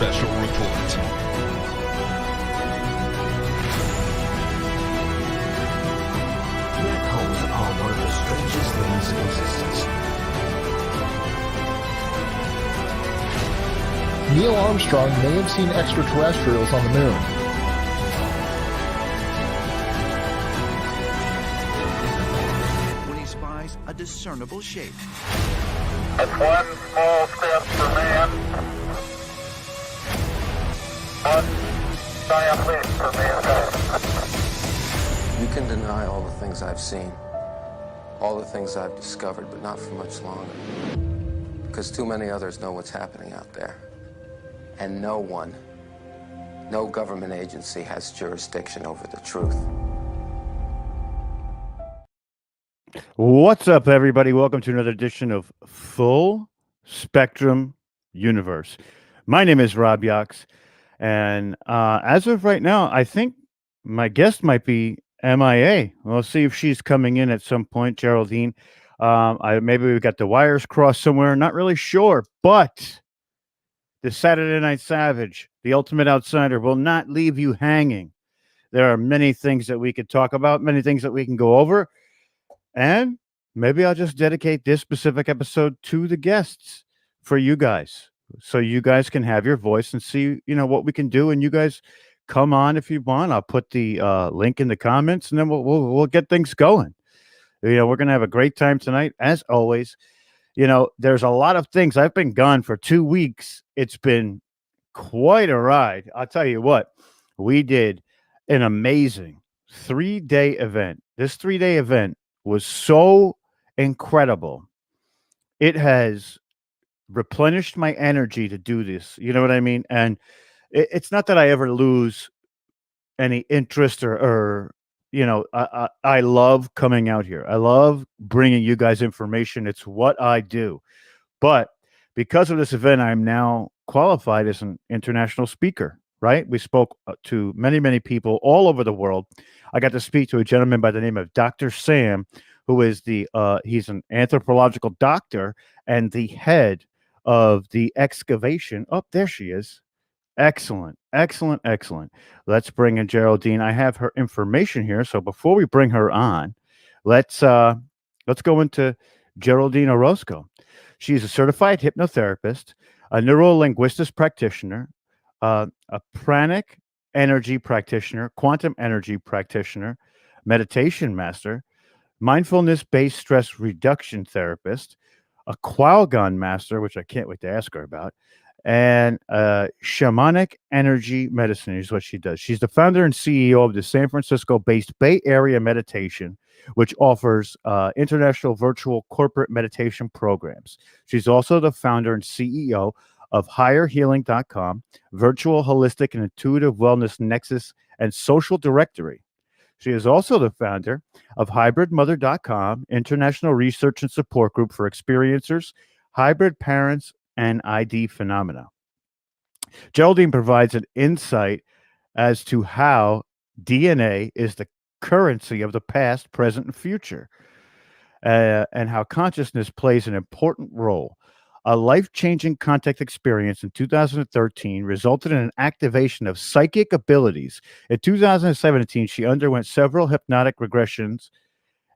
special report. Black holes are one of the strangest things in existence. Neil Armstrong may have seen extraterrestrials on the moon. When he spies a discernible shape. That's one small step for man, one giant leap for mankind. You can deny all the things I've seen, all the things I've discovered, but not for much longer. Because too many others know what's happening out there. And no one, no government agency has jurisdiction over the truth. What's up, everybody? Welcome to another edition of Full Spectrum Universe. My name is Rob Yox, and as of right now, I think my guest might be MIA. We'll see if she's coming in at some point, Geraldine. Maybe we got the wires crossed somewhere. Not really sure, but the Saturday Night Savage, the Ultimate Outsider, will not leave you hanging. There are many things that we could talk about, many things that we can go over. And maybe I'll just dedicate this specific episode to the guests for you guys, so you guys can have your voice and see, what we can do. And you guys come on if you want. I'll put the link in the comments, and then we'll get things going. We're gonna have a great time tonight, as always. There's a lot of things. I've been gone for 2 weeks. It's been quite a ride. I'll tell you what, we did an amazing 3-day event. This 3-day event was so incredible. It has replenished my energy to do this. You know what I mean? And it's not that I ever lose any interest or I love coming out here. I love bringing you guys information. It's what I do. But because of this event, I'm now qualified as an international speaker, right? We spoke to many, many people all over the world. I got to speak to a gentleman by the name of Dr. Sam, who is he's an anthropological doctor and the head of the excavation. Oh, there she is. Excellent, excellent, excellent. Let's bring in Geraldine. I have her information here. So before we bring her on, let's go into Geraldine Orozco. She's a certified hypnotherapist, a neuro-linguistics practitioner, a pranic energy practitioner, quantum energy practitioner, meditation master, mindfulness-based stress reduction therapist, a Qualgon master, which I can't wait to ask her about, and shamanic energy medicine is what she does. She's the founder and CEO of the San Francisco-based Bay Area Meditation, which offers international virtual corporate meditation programs. She's also the founder and CEO of higherhealing.com, virtual holistic and intuitive wellness nexus, and social directory. She is also the founder of hybridmother.com, international research and support group for experiencers, hybrid parents, and ID phenomena. Geraldine provides an insight as to how DNA is the currency of the past, present, and future, and how consciousness plays an important role. A life-changing contact experience in 2013 resulted in an activation of psychic abilities. In 2017, she underwent several hypnotic regressions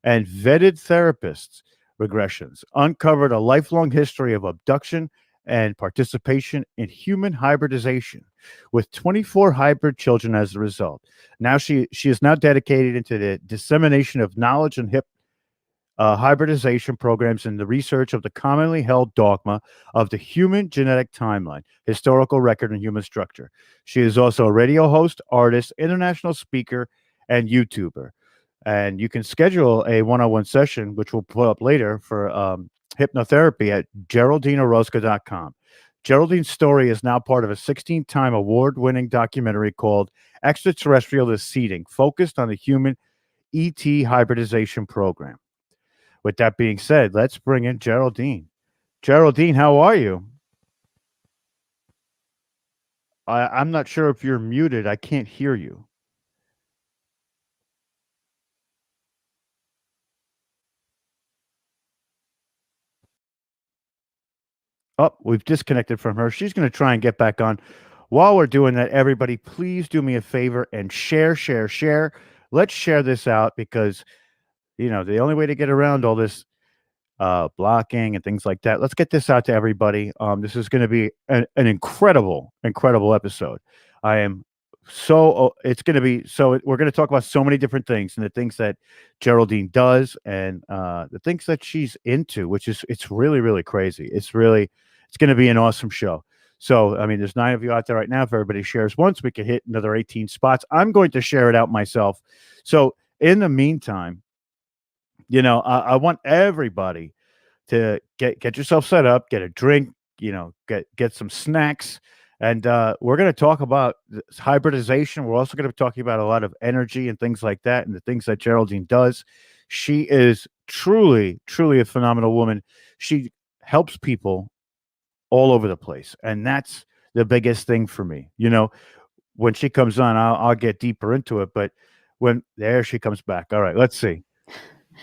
and vetted therapists' regressions, uncovered a lifelong history of abduction and participation in human hybridization, with 24 hybrid children as a result. Now she is now dedicated into the dissemination of knowledge and hybridization programs and the research of the commonly held dogma of the human genetic timeline, historical record, and human structure. She is also a radio host, artist, international speaker, and YouTuber. And you can schedule a one-on-one session, which we'll put up later, for hypnotherapy at GeraldineOrozco.com. Geraldine's story is now part of a 16-time award-winning documentary called Extraterrestrial to Seeding, focused on the Human ET Hybridization Program. With that being said, let's bring in Geraldine. Geraldine, how are you? I'm not sure if you're muted. I can't hear you. Oh, we've disconnected from her. She's going to try and get back on. while we're doing that, everybody, please do me a favor and share, share, share. Let's share this out because, the only way to get around all this blocking and things like that. Let's get this out to everybody. This is going to be an incredible, incredible episode. I am it's going to be we're going to talk about so many different things and the things that Geraldine does and the things that she's into, which is it's really, really crazy. It's going to be an awesome show. So, I mean, there's 9 of you out there right now. If everybody shares once, we could hit another 18 spots. I'm going to share it out myself. So, in the meantime, I want everybody to get yourself set up, get a drink, get some snacks, and we're going to talk about hybridization. We're also going to be talking about a lot of energy and things like that, and the things that Geraldine does. She is truly, truly a phenomenal woman. She helps people all over the place, and that's the biggest thing for me. When she comes on, I'll get deeper into it, but there she comes back. All right, let's see.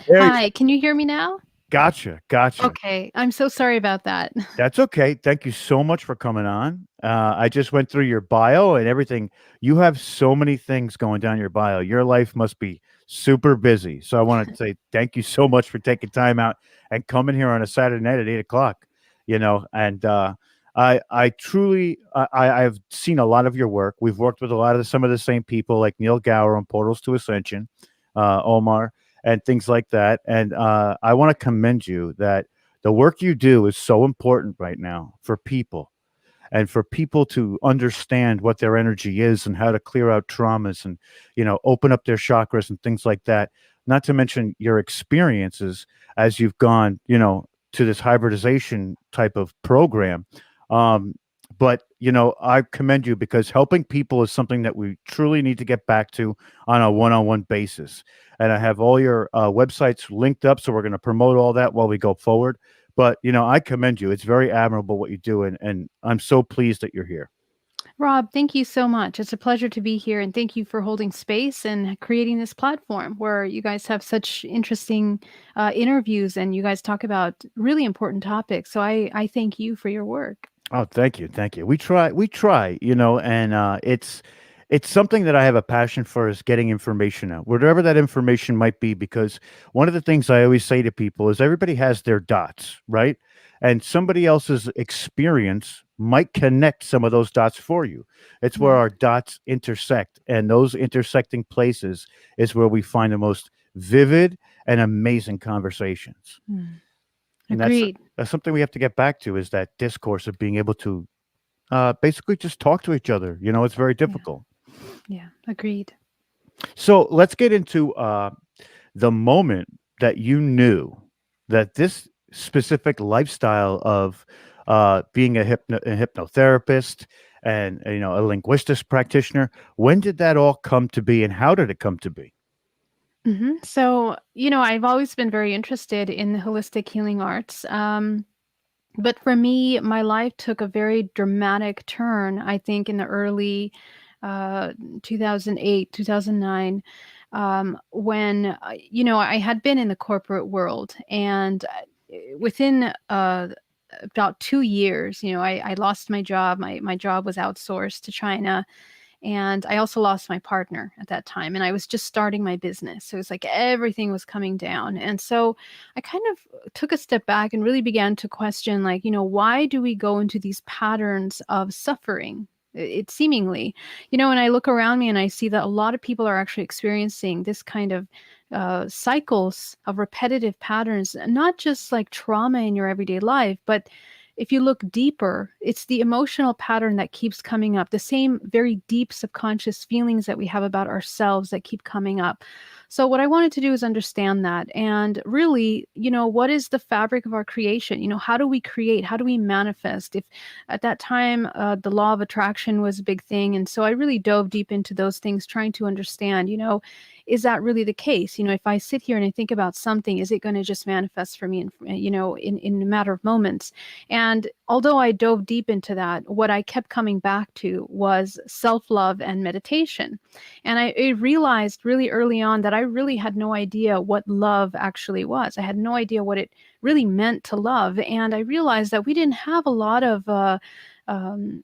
Hi, can you hear me now? Gotcha. Okay, I'm so sorry about that. That's okay. Thank you so much for coming on. I just went through your bio and everything. You have so many things going down your bio. Your life must be super busy. So I want to say thank you so much for taking time out and coming here on a Saturday night at 8 o'clock. And I truly I've seen a lot of your work. We've worked with some of the same people like Neil Gower on Portals to Ascension, Omar, and things like that. And I want to commend you that the work you do is so important right now for people and for people to understand what their energy is and how to clear out traumas and, open up their chakras and things like that. Not to mention your experiences as you've gone, to this hybridization type of program. But, I commend you because helping people is something that we truly need to get back to on a one-on-one basis. And I have all your websites linked up, so we're going to promote all that while we go forward. But, I commend you. It's very admirable what you do, and I'm so pleased that you're here. Rob, thank you so much. It's a pleasure to be here, and thank you for holding space and creating this platform where you guys have such interesting interviews and you guys talk about really important topics. So I thank you for your work. Oh, thank you. Thank you. We try, and it's something that I have a passion for is getting information out, whatever that information might be, because one of the things I always say to people is everybody has their dots, right? And somebody else's experience might connect some of those dots for you. It's where Right. our dots intersect, and those intersecting places is where we find the most vivid and amazing conversations. Mm. And Agreed. that's something we have to get back to is that discourse of being able to basically just talk to each other. It's very difficult. Yeah, agreed. So let's get into the moment that you knew that this specific lifestyle of being a hypnotherapist and a linguistics practitioner. When did that all come to be, and how did it come to be? So, I've always been very interested in the holistic healing arts. But for me, my life took a very dramatic turn, I think, in the early 2008, 2009, when, I had been in the corporate world. And within about 2 years, I lost my job. My job was outsourced to China. And I also lost my partner at that time. And I was just starting my business. So it was like everything was coming down. And so I kind of took a step back and really began to question, like, why do we go into these patterns of suffering? It seemingly, when I look around me and I see that a lot of people are actually experiencing this kind of cycles of repetitive patterns, not just like trauma in your everyday life, but if you look deeper, it's the emotional pattern that keeps coming up, the same very deep subconscious feelings that we have about ourselves that keep coming up. So, what I wanted to do is understand that. And really, what is the fabric of our creation? How do we create? How do we manifest? If at that time, the law of attraction was a big thing. And so I really dove deep into those things, trying to understand, is that really the case? If I sit here and I think about something, is it going to just manifest for me in a matter of moments? And although I dove deep into that, what I kept coming back to was self-love and meditation. And I realized really early on that I really had no idea what love actually was. I had no idea what it really meant to love. And I realized that we didn't have a lot of um,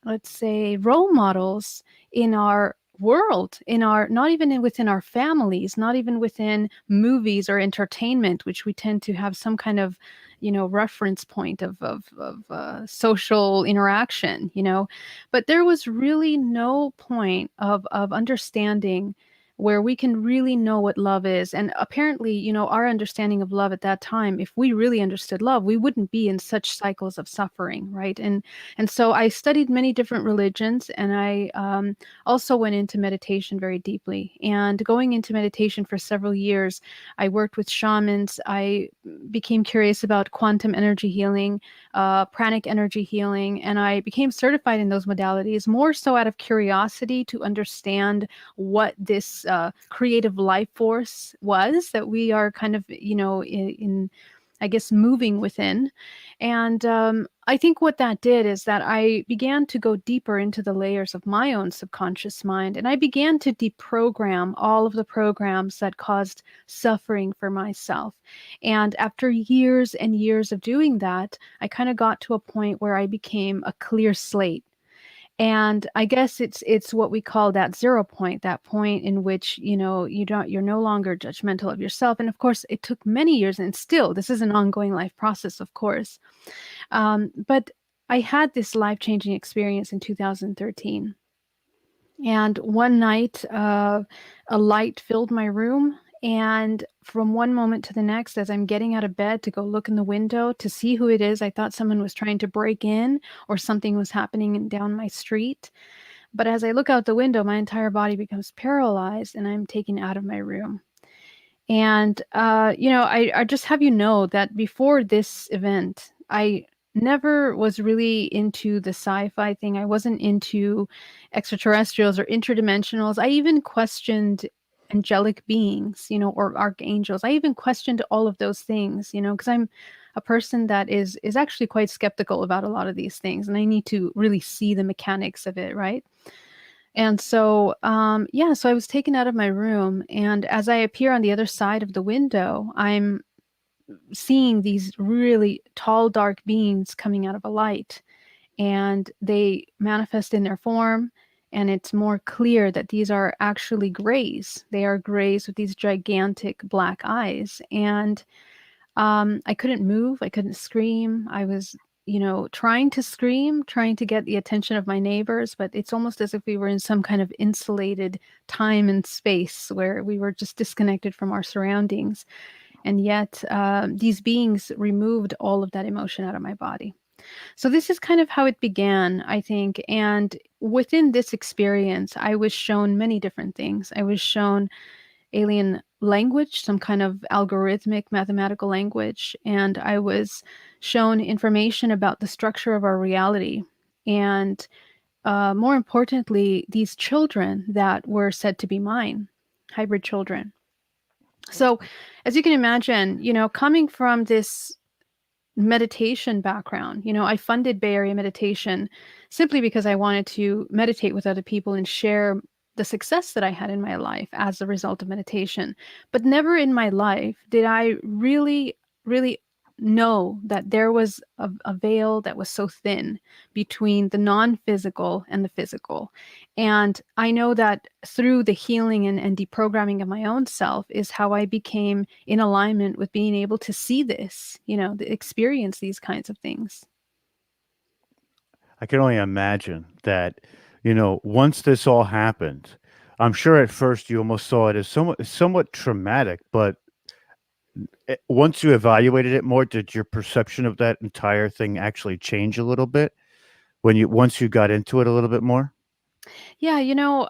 let's say, role models in our world, in our, not even within our families, not even within movies or entertainment, which we tend to have some kind of, reference point of social interaction, but there was really no point of understanding where we can really know what love is. And apparently, our understanding of love at that time, if we really understood love, we wouldn't be in such cycles of suffering, right? And so I studied many different religions, and I also went into meditation very deeply. And going into meditation for several years, I worked with shamans. I became curious about quantum energy healing, pranic energy healing, and I became certified in those modalities more so out of curiosity to understand what this creative life force was that we are kind of, in I guess, moving within. And I think what that did is that I began to go deeper into the layers of my own subconscious mind, and I began to deprogram all of the programs that caused suffering for myself. And after years and years of doing that, I kind of got to a point where I became a clear slate. And I guess it's what we call that 0 point, that point in which, you're no longer judgmental of yourself. And of course, it took many years, and still, this is an ongoing life process, of course. But I had this life-changing experience in 2013. And one night, a light filled my room. And from one moment to the next, as I'm getting out of bed to go look in the window to see who it is, I thought someone was trying to break in or something was happening down my street. But as I look out the window, my entire body becomes paralyzed and I'm taken out of my room. And, I just have that before this event, I never was really into the sci-fi thing. I wasn't into extraterrestrials or interdimensionals. I even questioned angelic beings, or archangels. I even questioned all of those things, because I'm a person that is actually quite skeptical about a lot of these things, and I need to really see the mechanics of it, right? And so, yeah, so I was taken out of my room, and as I appear on the other side of the window, I'm seeing these really tall, dark beings coming out of a light, and they manifest in their form, and it's more clear that these are actually grays. They are grays with these gigantic black eyes, and I couldn't move. I couldn't scream. I was, trying to scream, trying to get the attention of my neighbors, but it's almost as if we were in some kind of insulated time and space where we were just disconnected from our surroundings. And yet, these beings removed all of that emotion out of my body. So this is kind of how it began, I think. And within this experience, I was shown many different things. I was shown alien language, some kind of algorithmic mathematical language, and I was shown information about the structure of our reality. And more importantly, these children that were said to be mine, hybrid children. So, as you can imagine, coming from this meditation background, I funded Bay Area meditation simply because I wanted to meditate with other people and share the success that I had in my life as a result of meditation. But never in my life did I really, really know that there was a veil that was so thin between the non-physical and the physical. And I know that through the healing and deprogramming of my own self is how I became in alignment with being able to see this, experience these kinds of things. I can only imagine that, once this all happened, I'm sure at first you almost saw it as somewhat traumatic, but once you evaluated it more, did your perception of that entire thing actually change a little bit once you got into it a little bit more? Yeah,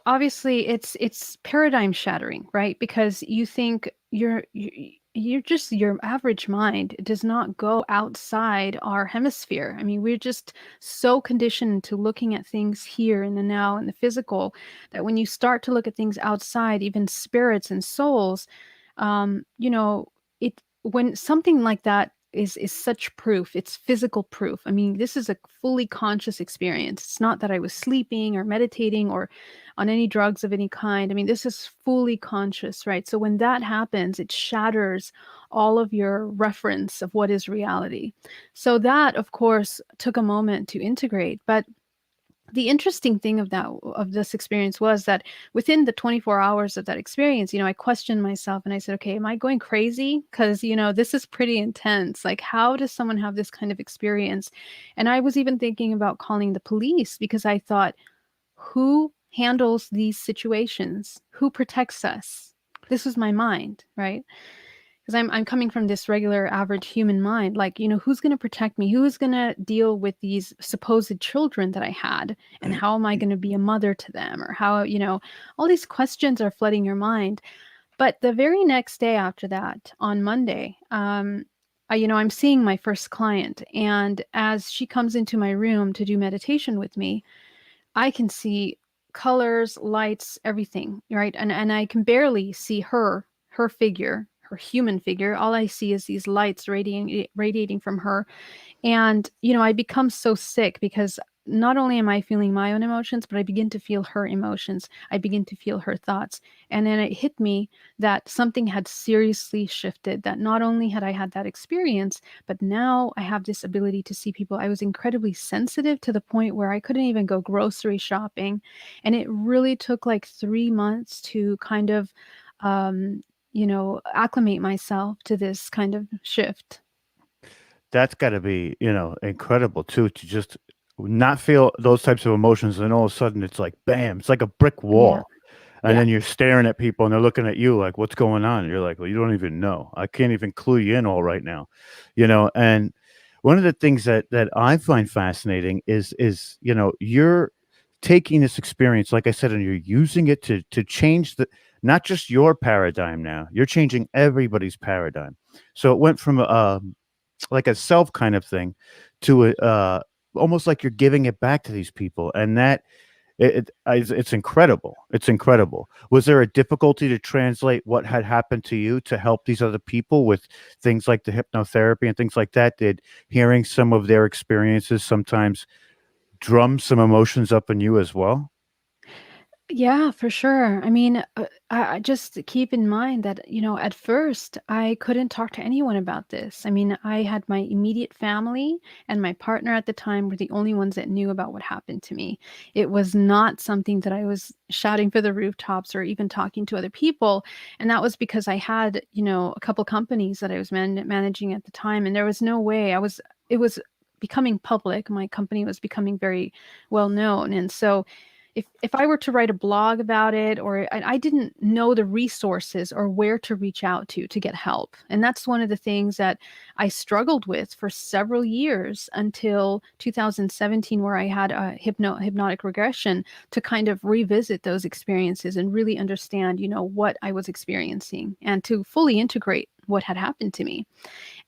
obviously it's paradigm shattering, right? Because you think you're just your average mind does not go outside our hemisphere. I mean, we're just so conditioned to looking at things here in the now and the physical that when you start to look at things outside, even spirits and souls, it when something like that is such proof, it's physical proof. I mean, this is a fully conscious experience. It's not that I was sleeping or meditating or on any drugs of any kind. I mean, this is fully conscious, right? So when that happens, it shatters all of your reference of what is reality. So that, of course, took a moment to integrate. But the interesting thing of this experience was that within the 24 hours of that experience, I questioned myself and I said, okay, am I going crazy? Because this is pretty intense. Like, how does someone have this kind of experience? And I was even thinking about calling the police, because I thought, who handles these situations? Who protects us? This was my mind, right? Because I'm coming from this regular average human mind, like, who's going to protect me? Who is going to deal with these supposed children that I had? And how am I going to be a mother to them? Or how, all these questions are flooding your mind. But the very next day after that, on Monday, I'm seeing my first client. And as she comes into my room to do meditation with me, I can see colors, lights, everything, right? And I can barely see her figure, her human figure. All I see is these lights radiating from her. And, I become so sick, because not only am I feeling my own emotions, but I begin to feel her emotions. I begin to feel her thoughts. And then it hit me that something had seriously shifted, that not only had I had that experience, but now I have this ability to see people. I was incredibly sensitive to the point where I couldn't even go grocery shopping. And it really took like 3 months to kind of, acclimate myself to this kind of shift. That's got to be, incredible too, to just not feel those types of emotions, and all of a sudden it's like bam, it's like a brick Yeah. wall. And then you're staring at people and they're looking at you like, what's going on? And you're like, well, you don't even know. I can't even clue you in all right now. And one of the things that I find fascinating is, you're taking this experience, like I said, and you're using it to change not just your paradigm now, you're changing everybody's paradigm. So it went from like a self kind of thing to almost like you're giving it back to these people. And that it's incredible. It's incredible. Was there a difficulty to translate what had happened to you to help these other people with things like the hypnotherapy and things like that? Did hearing some of their experiences sometimes drum some emotions up in you as well? Yeah, for sure. I mean, I just keep in mind that, at first I couldn't talk to anyone about this. I mean, I had my immediate family and my partner at the time were the only ones that knew about what happened to me. It was not something that I was shouting for the rooftops or even talking to other people. And that was because I had, a couple companies that I was managing at the time, and there was no way it was becoming public. My company was becoming very well known. And so, if I were to write a blog about it, or I didn't know the resources or where to reach out to get help. And that's one of the things that I struggled with for several years until 2017, where I had a hypnotic regression to kind of revisit those experiences and really understand, what I was experiencing and to fully integrate what had happened to me.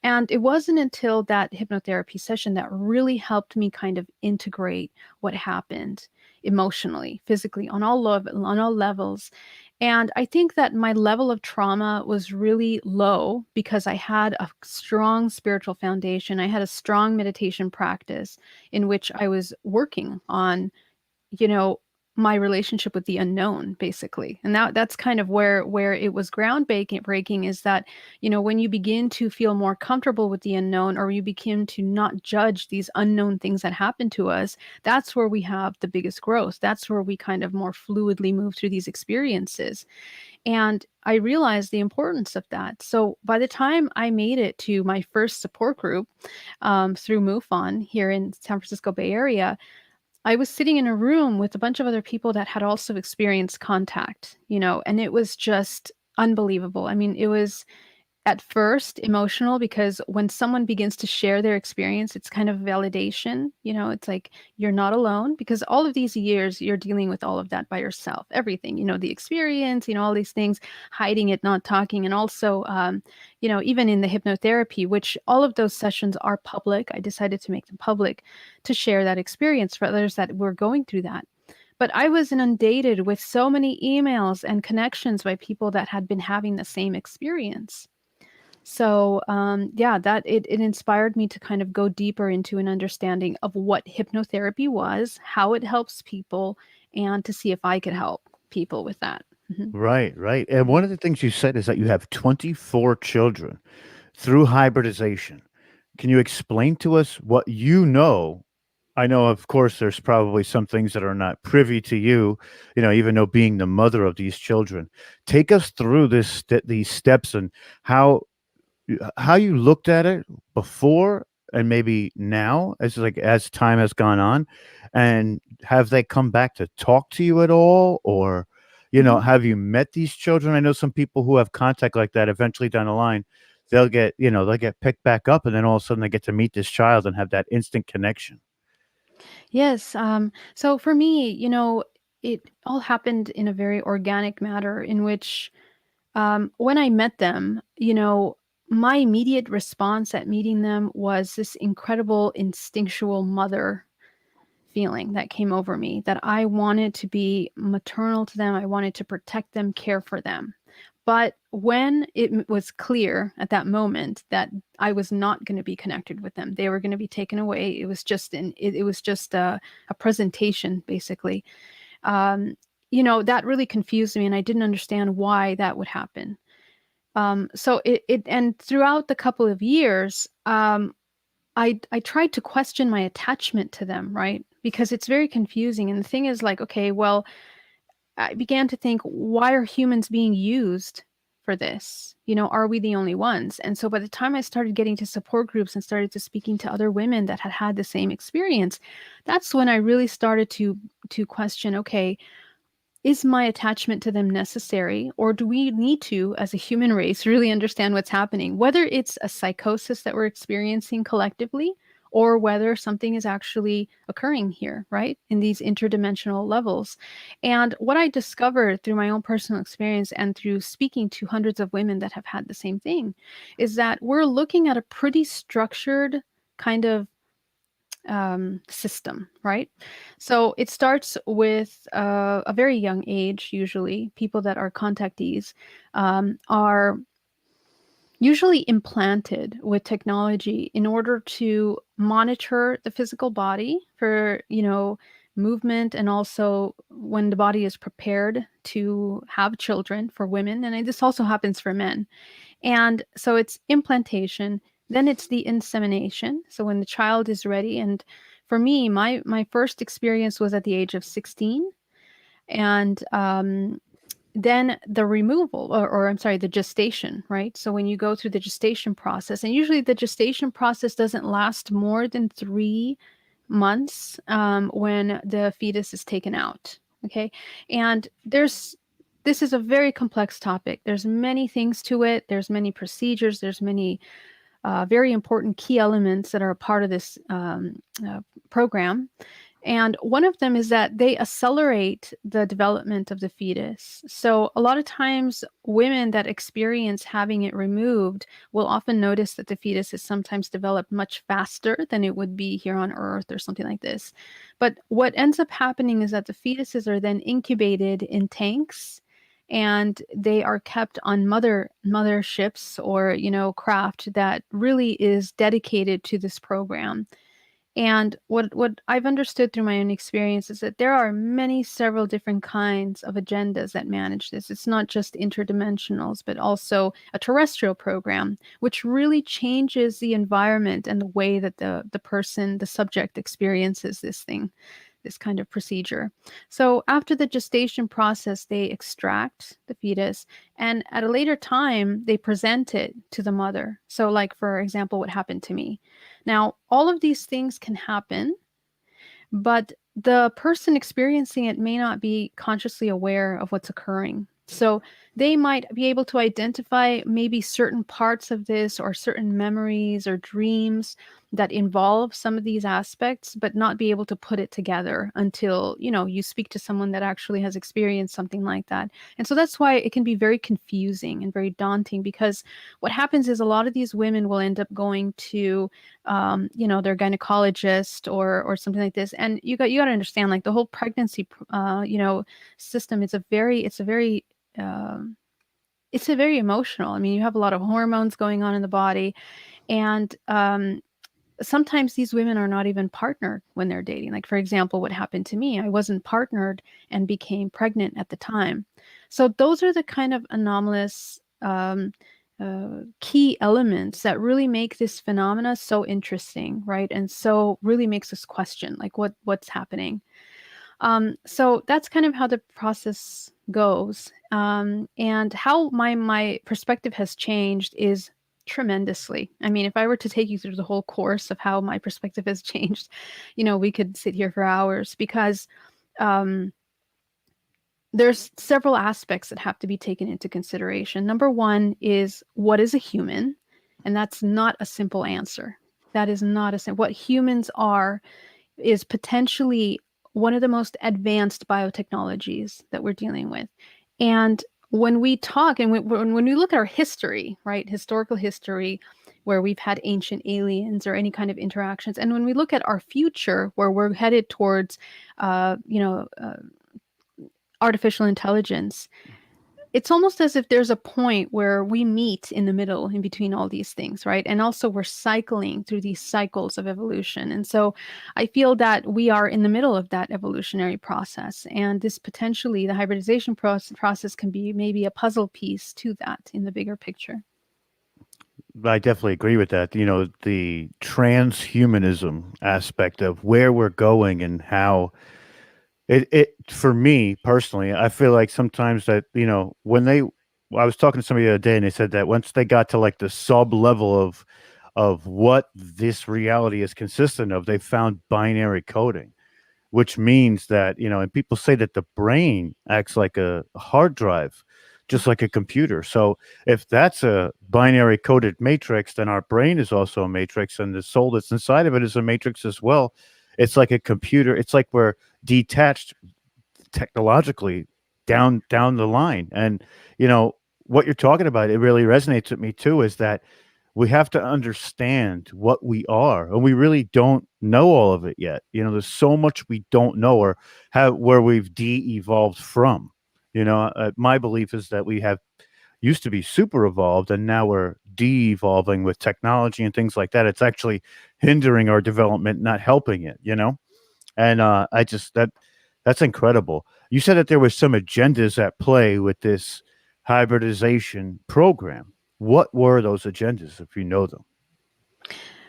And it wasn't until that hypnotherapy session that really helped me kind of integrate what happened emotionally, physically, on all levels. And I think that my level of trauma was really low because I had a strong spiritual foundation. I had a strong meditation practice in which I was working on, you know, my relationship with the unknown, basically. And that's kind of where it was breaking, is that, when you begin to feel more comfortable with the unknown, or you begin to not judge these unknown things that happen to us, that's where we have the biggest growth. That's where we kind of more fluidly move through these experiences. And I realized the importance of that. So by the time I made it to my first support group, through MUFON here in San Francisco Bay Area, I was sitting in a room with a bunch of other people that had also experienced contact, and it was just unbelievable. I mean, it was at first emotional, because when someone begins to share their experience, it's kind of validation. It's like you're not alone, because all of these years you're dealing with all of that by yourself, everything, the experience, all these things, hiding it, not talking. And also, even in the hypnotherapy, which all of those sessions are public, I decided to make them public to share that experience for others that were going through that. But I was inundated with so many emails and connections by people that had been having the same experience. So, yeah, that it inspired me to kind of go deeper into an understanding of what hypnotherapy was, how it helps people, and to see if I could help people with that. Mhm. Right, right. And one of the things you said is that you have 24 children through hybridization. Can you explain to us what you know I know, of course, there's probably some things that are not privy to you, even though being the mother of these children. Take us through these steps and how how you looked at it before and maybe now as time has gone on, and have they come back to talk to you at all, or Mhm. have you met these children? I know some people who have contact like that eventually down the line, they'll get picked back up, and then all of a sudden they get to meet this child and have that instant connection. Yes. So for me, it all happened in a very organic manner in which, when I met them, my immediate response at meeting them was this incredible instinctual mother feeling that came over me, that I wanted to be maternal to them. I wanted to protect them, care for them. But when was clear at that moment that I was not going to be connected with them, they were going to be taken away. It was just it was just a presentation, basically. Um, that really confused me, and I didn't understand why that would happen. And throughout the couple of years, I tried to question my attachment to them, right? Because it's very confusing. And the thing is, like, okay, well, I began to think, why are humans being used for this? Are we the only ones? And so by the time I started getting to support groups and started to speaking to other women that had had the same experience, that's when I really started to question, okay, is my attachment to them necessary, or do we need to, as a human race, really understand what's happening, whether it's a psychosis that we're experiencing collectively, or whether something is actually occurring here, right, in these interdimensional levels. And what I discovered through my own personal experience and through speaking to hundreds of women that have had the same thing is that we're looking at a pretty structured kind of system, right? So it starts with a very young age. Usually, people that are contactees are usually implanted with technology in order to monitor the physical body for, movement, and also when the body is prepared to have children for women. And this also happens for men. And so it's implantation, then it's the insemination. So when the child is ready, and for me, my first experience was at the age of 16, and then the removal, or I'm sorry, the gestation, right? So when you go through the gestation process, and usually the gestation process doesn't last more than 3 months, when the fetus is taken out. Okay, and this is a very complex topic. There's many things to it. There's many procedures. There's many very important key elements that are a part of this program. And one of them is that they accelerate the development of the fetus. So, a lot of times, women that experience having it removed will often notice that the fetus is sometimes developed much faster than it would be here on Earth or something like this. But what ends up happening is that the fetuses are then incubated in tanks, and they are kept on motherships, or craft that really is dedicated to this program. And what I've understood through my own experience is that there are several different kinds of agendas that manage this. It's not just interdimensionals, but also a terrestrial program, which really changes the environment and the way that the subject experiences this kind of procedure. So after the gestation process, they extract the fetus, and at a later time, they present it to the mother. So, like, for example, what happened to me. Now, all of these things can happen, but the person experiencing it may not be consciously aware of what's occurring. So they might be able to identify maybe certain parts of this, or certain memories or dreams that involve some of these aspects, but not be able to put it together until, you speak to someone that actually has experienced something like that. And so that's why it can be very confusing and very daunting, because what happens is a lot of these women will end up going to their gynecologist, or something like this. And you got to understand, like, the whole pregnancy system is um, it's a very emotional. I mean, you have a lot of hormones going on in the body, and sometimes these women are not even partnered when they're dating. Like, for example, what happened to me, I wasn't partnered and became pregnant at the time. So those are the kind of anomalous key elements that really make this phenomena so interesting, right? And so really makes us question, like, what's happening. So that's kind of how the process goes. And how my perspective has changed is tremendously. I mean, if I were to take you through the whole course of how my perspective has changed, we could sit here for hours, because um, there's several aspects that have to be taken into consideration. Number one is, what is a human? And that's not a simple answer. That is not a simple. What humans are is potentially one of the most advanced biotechnologies that we're dealing with. And when we talk and when we look at our history, right, historical history, where we've had ancient aliens or any kind of interactions, and when we look at our future, where we're headed towards, artificial intelligence, it's almost as if there's a point where we meet in the middle in between all these things, right? And also we're cycling through these cycles of evolution. And so I feel that we are in the middle of that evolutionary process. And this potentially, the hybridization process can be maybe a puzzle piece to that in the bigger picture. I definitely agree with that. The transhumanism aspect of where we're going and how it for me personally, I feel like sometimes that, I was talking to somebody the other day and they said that once they got to like the sub level of what this reality is consistent of, they found binary coding, which means that, and people say that the brain acts like a hard drive, just like a computer. So if that's a binary coded matrix, then our brain is also a matrix, and the soul that's inside of it is a matrix as well. It's like a computer. It's like we're detached technologically down the line. And what you're talking about, it really resonates with me too, is that we have to understand what we are, and we really don't know all of it yet. There's so much we don't know, or where we've de-evolved from. My belief is that we have used to be super evolved, and now we're de-evolving with technology and things like that. It's actually hindering our development, not helping it. And I just that's incredible. You said that there was some agendas at play with this hybridization program. What were those agendas, if you know them?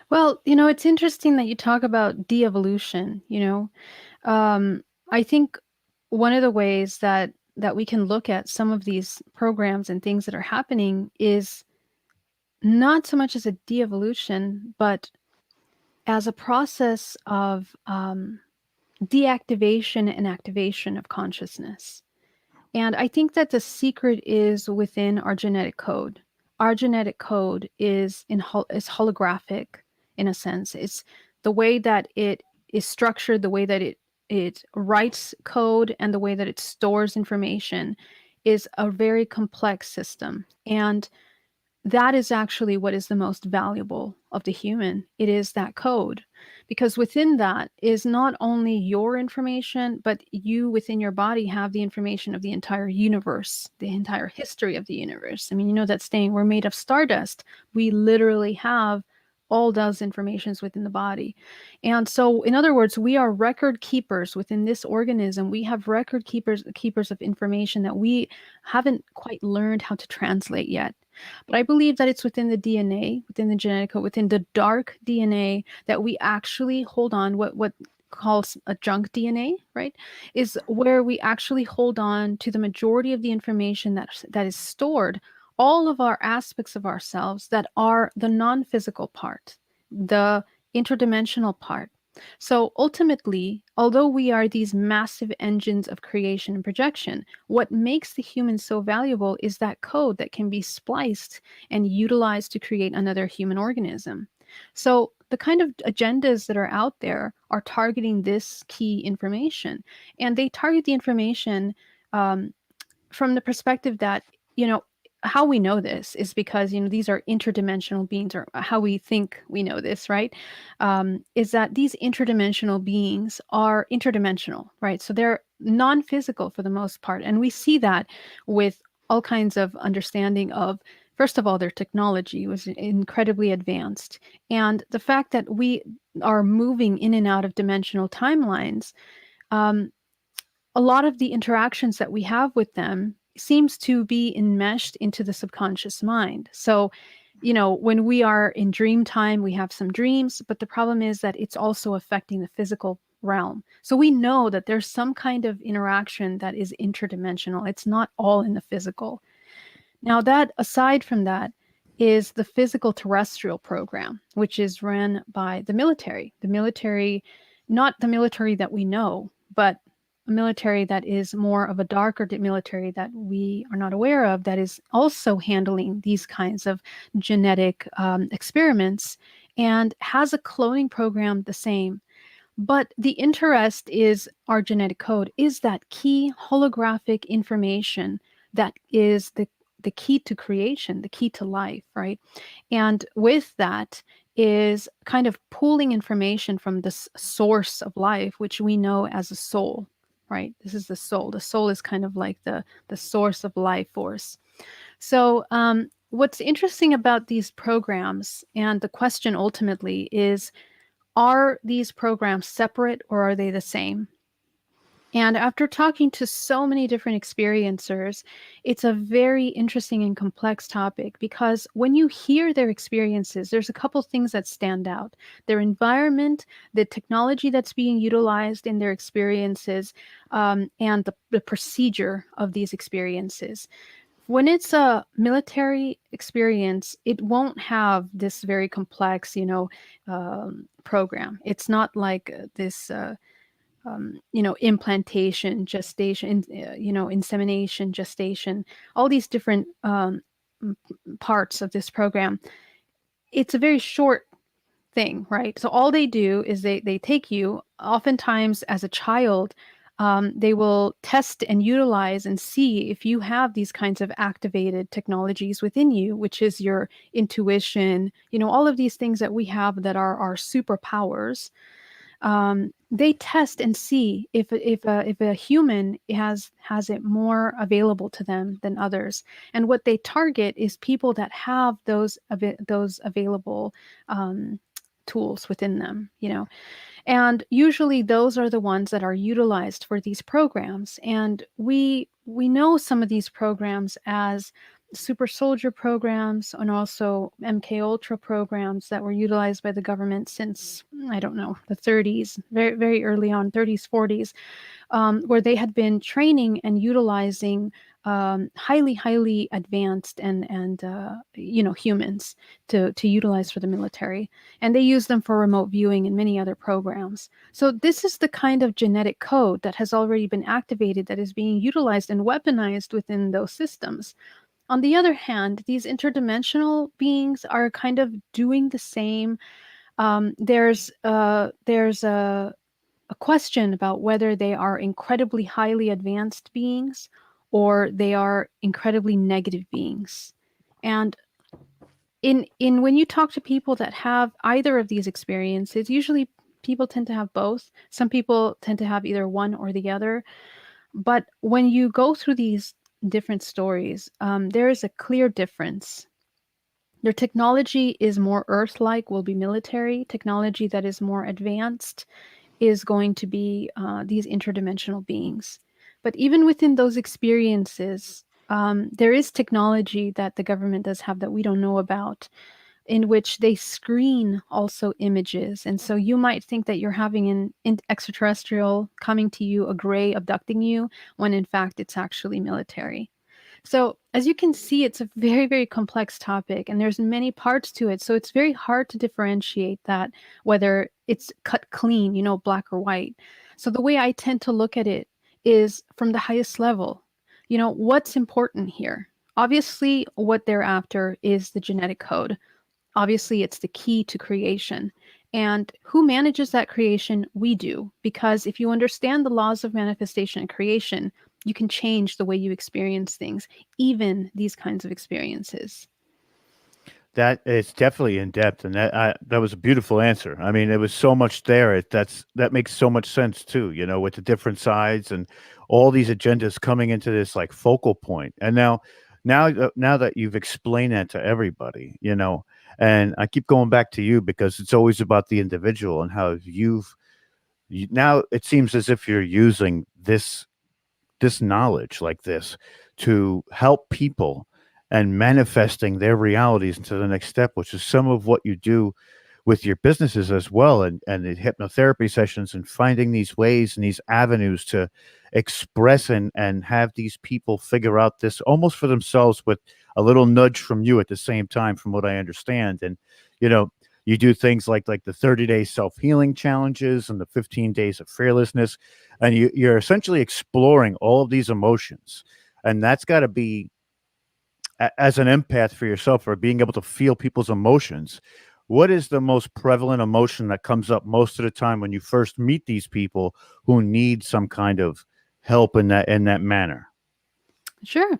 Well, it's interesting that you talk about de-evolution. I think one of the ways that we can look at some of these programs and things that are happening is not so much as a de-evolution, but as a process of deactivation and activation of consciousness. And I think that the secret is within our genetic code. Our genetic code is holographic in a sense. It's the way that it is structured, the way that it writes code, and the way that it stores information is a very complex system. And that is actually what is the most valuable of the human. It is that code, because within that is not only your information, but you within your body have the information of the entire universe, the entire history of the universe. I mean, that saying, we're made of stardust. We literally have all those informations within the body. And so, in other words, we are record keepers within this organism. We have record keepers of information that we haven't quite learned how to translate yet. But I believe that it's within the DNA, within the genetic code, within the dark DNA, that we actually hold on, what calls a junk DNA, right? Is where we actually hold on to the majority of the information that is stored, all of our aspects of ourselves that are the non-physical part, the interdimensional part. So ultimately, although we are these massive engines of creation and projection, what makes the human so valuable is that code that can be spliced and utilized to create another human organism. So the kind of agendas that are out there are targeting this key information, and they target the information from the perspective that, how we know this is because, these are interdimensional beings, or how we think we know this, right? Is that these interdimensional beings are interdimensional, right? So they're non-physical for the most part. And we see that with all kinds of understanding of, first of all, their technology was incredibly advanced. And the fact that we are moving in and out of dimensional timelines, a lot of the interactions that we have with them seems to be enmeshed into the subconscious mind. So, when we are in dream time, we have some dreams, but the problem is that it's also affecting the physical realm. So we know that there's some kind of interaction that is interdimensional. It's not all in the physical. Now, that aside from that is the physical terrestrial program, which is run by the military. The military, not the military that we know, but a military that is more of a darker military that we are not aware of, that is also handling these kinds of genetic experiments and has a cloning program the same. But the interest is our genetic code, is that key holographic information that is the key to creation, the key to life, right? And with that is kind of pooling information from this source of life, which we know as a soul, right? This is the soul. The soul is kind of like the source of life force. So what's interesting about these programs, and the question ultimately is, are these programs separate or are they the same? And after talking to so many different experiencers, it's a very interesting and complex topic, because when you hear their experiences, there's a couple things that stand out. Their environment, the technology that's being utilized in their experiences, and the procedure of these experiences. When it's a military experience, it won't have this very complex, program. It's not like this implantation, gestation, insemination, gestation, all these different parts of this program. It's a very short thing, right? So all they do is they take you, oftentimes as a child, they will test and utilize and see if you have these kinds of activated technologies within you, which is your intuition, all of these things that we have that are our superpowers. They test and see if a human has it more available to them than others, and what they target is people that have those available tools within them, and usually those are the ones that are utilized for these programs. And we know some of these programs as super soldier programs and also MK Ultra programs that were utilized by the government since, I don't know, the 30s, very, very early on, 30s, 40s, where they had been training and utilizing highly advanced and humans to utilize for the military, and they use them for remote viewing and many other programs. So this is the kind of genetic code that has already been activated, that is being utilized and weaponized within those systems. On the other hand, these interdimensional beings are kind of doing the same. There's a question about whether they are incredibly highly advanced beings or they are incredibly negative beings. And in when you talk to people that have either of these experiences, usually people tend to have both. Some people tend to have either one or the other. But when you go through these different stories, there is a clear difference. Their technology is more Earth-like, will be military. Technology that is more advanced is going to be these interdimensional beings. But even within those experiences, there is technology that the government does have that we don't know about, in which they screen also images. And so you might think that you're having an extraterrestrial coming to you, a gray abducting you, when in fact it's actually military. So as you can see, it's a very, very complex topic, and there's many parts to it. So it's very hard to differentiate that, whether it's cut clean, black or white. So the way I tend to look at it is from the highest level. What's important here? Obviously, what they're after is the genetic code. Obviously, it's the key to creation. And who manages that creation? We do. Because if you understand the laws of manifestation and creation, you can change the way you experience things, even these kinds of experiences. That is definitely in depth, and that was a beautiful answer. I mean, there was so much there. That makes so much sense too. With the different sides and all these agendas coming into this like focal point. And now that you've explained that to everybody, and I keep going back to you because it's always about the individual and how now it seems as if you're using this this knowledge like this to help people and manifesting their realities into the next step, which is some of what you do with your businesses as well, and the hypnotherapy sessions, and finding these ways and these avenues to express and have these people figure out this almost for themselves with a little nudge from you at the same time, from what I understand. And you know, you do things like the 30-day self-healing challenges and the 15 days of fearlessness, and you're essentially exploring all of these emotions. And that's got to be, as an empath for yourself, or being able to feel people's emotions, what is the most prevalent emotion that comes up most of the time when you first meet these people who need some kind of help in that manner? Sure.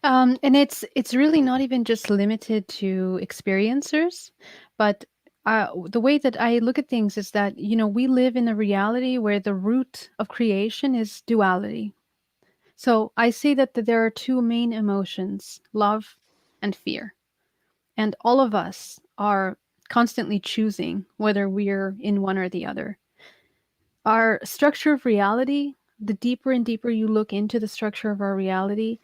And it's really not even just limited to experiencers, but the way that I look at things is that, we live in a reality where the root of creation is duality. So I say that there are two main emotions, love and fear. And all of us are constantly choosing whether we're in one or the other. Our structure of reality, the deeper and deeper you look into the structure of our reality,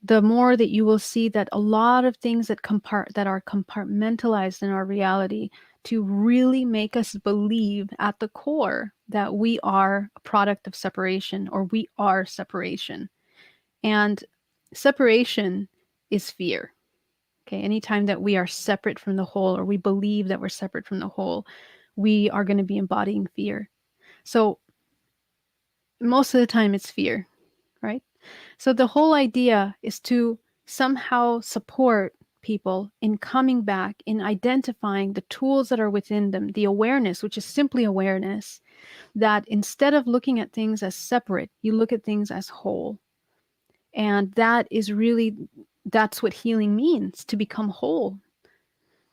the more that you will see that a lot of things that are compartmentalized in our reality to really make us believe at the core that we are a product of separation, or we are separation. And separation is fear. Okay, anytime that we are separate from the whole, or we believe that we're separate from the whole, we are going to be embodying fear. So most of the time it's fear, right? So the whole idea is to somehow support people in coming back, in identifying the tools that are within them, the awareness, which is simply awareness, that instead of looking at things as separate, you look at things as whole. And that's what healing means, to become whole,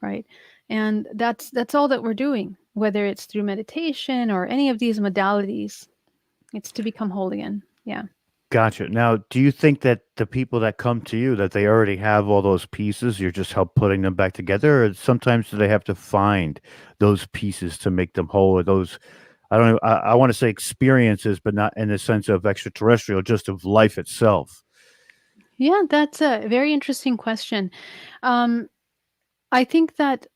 right? And that's all that we're doing, whether it's through meditation or any of these modalities. It's to become whole again. Yeah. Gotcha. Now, do you think that the people that come to you, that they already have all those pieces, you're just help putting them back together, or sometimes do they have to find those pieces to make them whole, or those, I don't know, I want to say experiences, but not in the sense of extraterrestrial, just of life itself? Yeah, that's a very interesting question. Um, I think that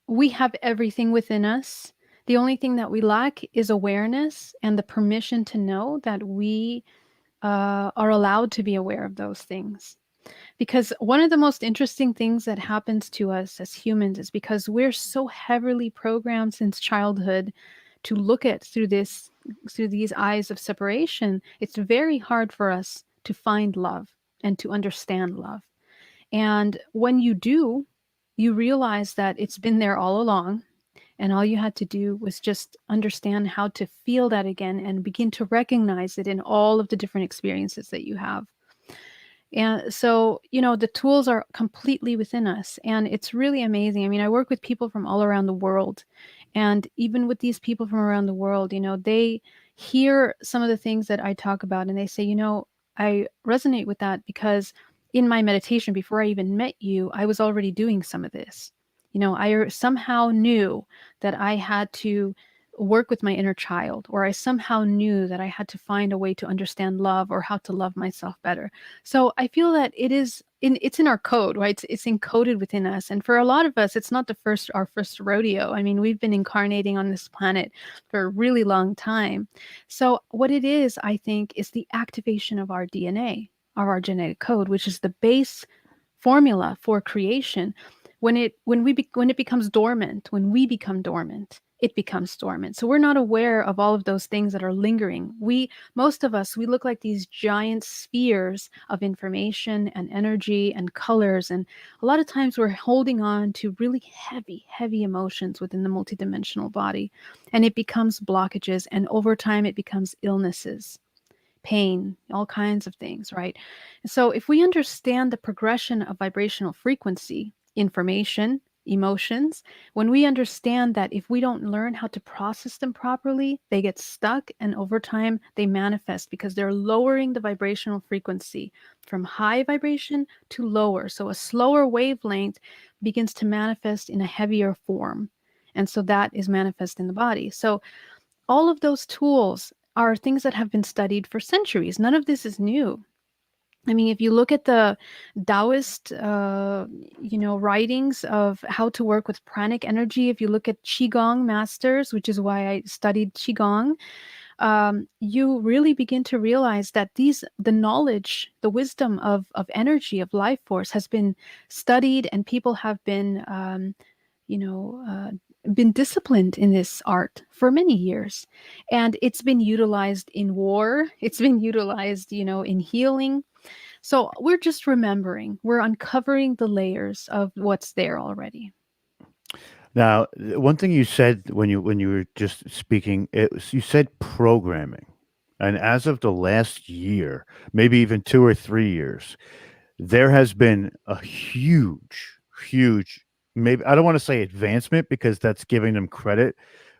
we have everything within us. The only thing that we lack is awareness and the permission to know that we are allowed to be aware of those things. Because one of the most interesting things that happens to us as humans is because we're so heavily programmed since childhood to look at through these eyes of separation, it's very hard for us to find love and to understand love. And when you do, you realize that it's been there all along. And all you had to do was just understand how to feel that again and begin to recognize it in all of the different experiences that you have. And so, the tools are completely within us. And it's really amazing. I mean, I work with people from all around the world. And even with these people from around the world, they hear some of the things that I talk about and they say, I resonate with that because in my meditation, before I even met you, I was already doing some of this. I somehow knew that I had to work with my inner child, or I somehow knew that I had to find a way to understand love or how to love myself better. So I feel that it's in our code, right? It's encoded within us. And for a lot of us, it's not our first rodeo. I mean, we've been incarnating on this planet for a really long time. So what it is, I think, is the activation of our DNA, of our genetic code, which is the base formula for creation. When it becomes dormant, when we become dormant, it becomes dormant. So we're not aware of all of those things that are lingering. Most of us, we look like these giant spheres of information and energy and colors. And a lot of times we're holding on to really heavy, heavy emotions within the multidimensional body. And it becomes blockages. And over time, it becomes illnesses, pain, all kinds of things, right? So if we understand the progression of vibrational frequency, information, emotions, when we understand that if we don't learn how to process them properly, they get stuck, and over time they manifest because they're lowering the vibrational frequency from high vibration to lower. So a slower wavelength begins to manifest in a heavier form. And so that is manifest in the body. So all of those tools are things that have been studied for centuries. None of this is new. I mean, if you look at the Taoist, writings of how to work with pranic energy, if you look at Qigong masters, which is why I studied Qigong, you really begin to realize that the knowledge, the wisdom of energy, of life force has been studied, and people have been, you know, uh, been disciplined in this art for many years, and it's been utilized in war. It's been utilized, in healing. So we're just remembering, we're uncovering the layers of what's there already. Now, one thing you said when you were just speaking, you said programming, and as of the last year, maybe even 2 or 3 years, there has been a huge, maybe I don't want to say advancement because that's giving them credit,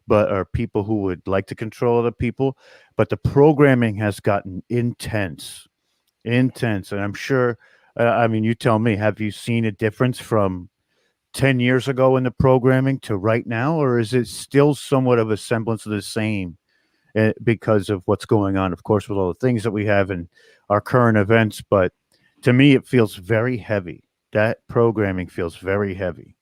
but are people who would like to control other people. But the programming has gotten intense, and I'm sure. I mean, you tell me. Have you seen a difference from 10 years ago in the programming to right now, or is it still somewhat of a semblance of the same? Because of what's going on, of course, with all the things that we have in our current events. But to me, it feels very heavy. That programming feels very heavy.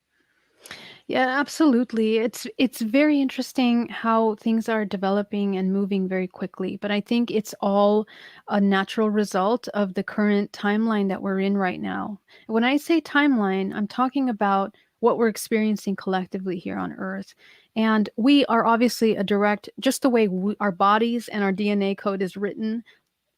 Yeah, absolutely. It's very interesting how things are developing and moving very quickly, but I think it's all a natural result of the current timeline that we're in right now. When I say timeline, I'm talking about what we're experiencing collectively here on Earth. And we are obviously a direct, just the way our bodies and our DNA code is written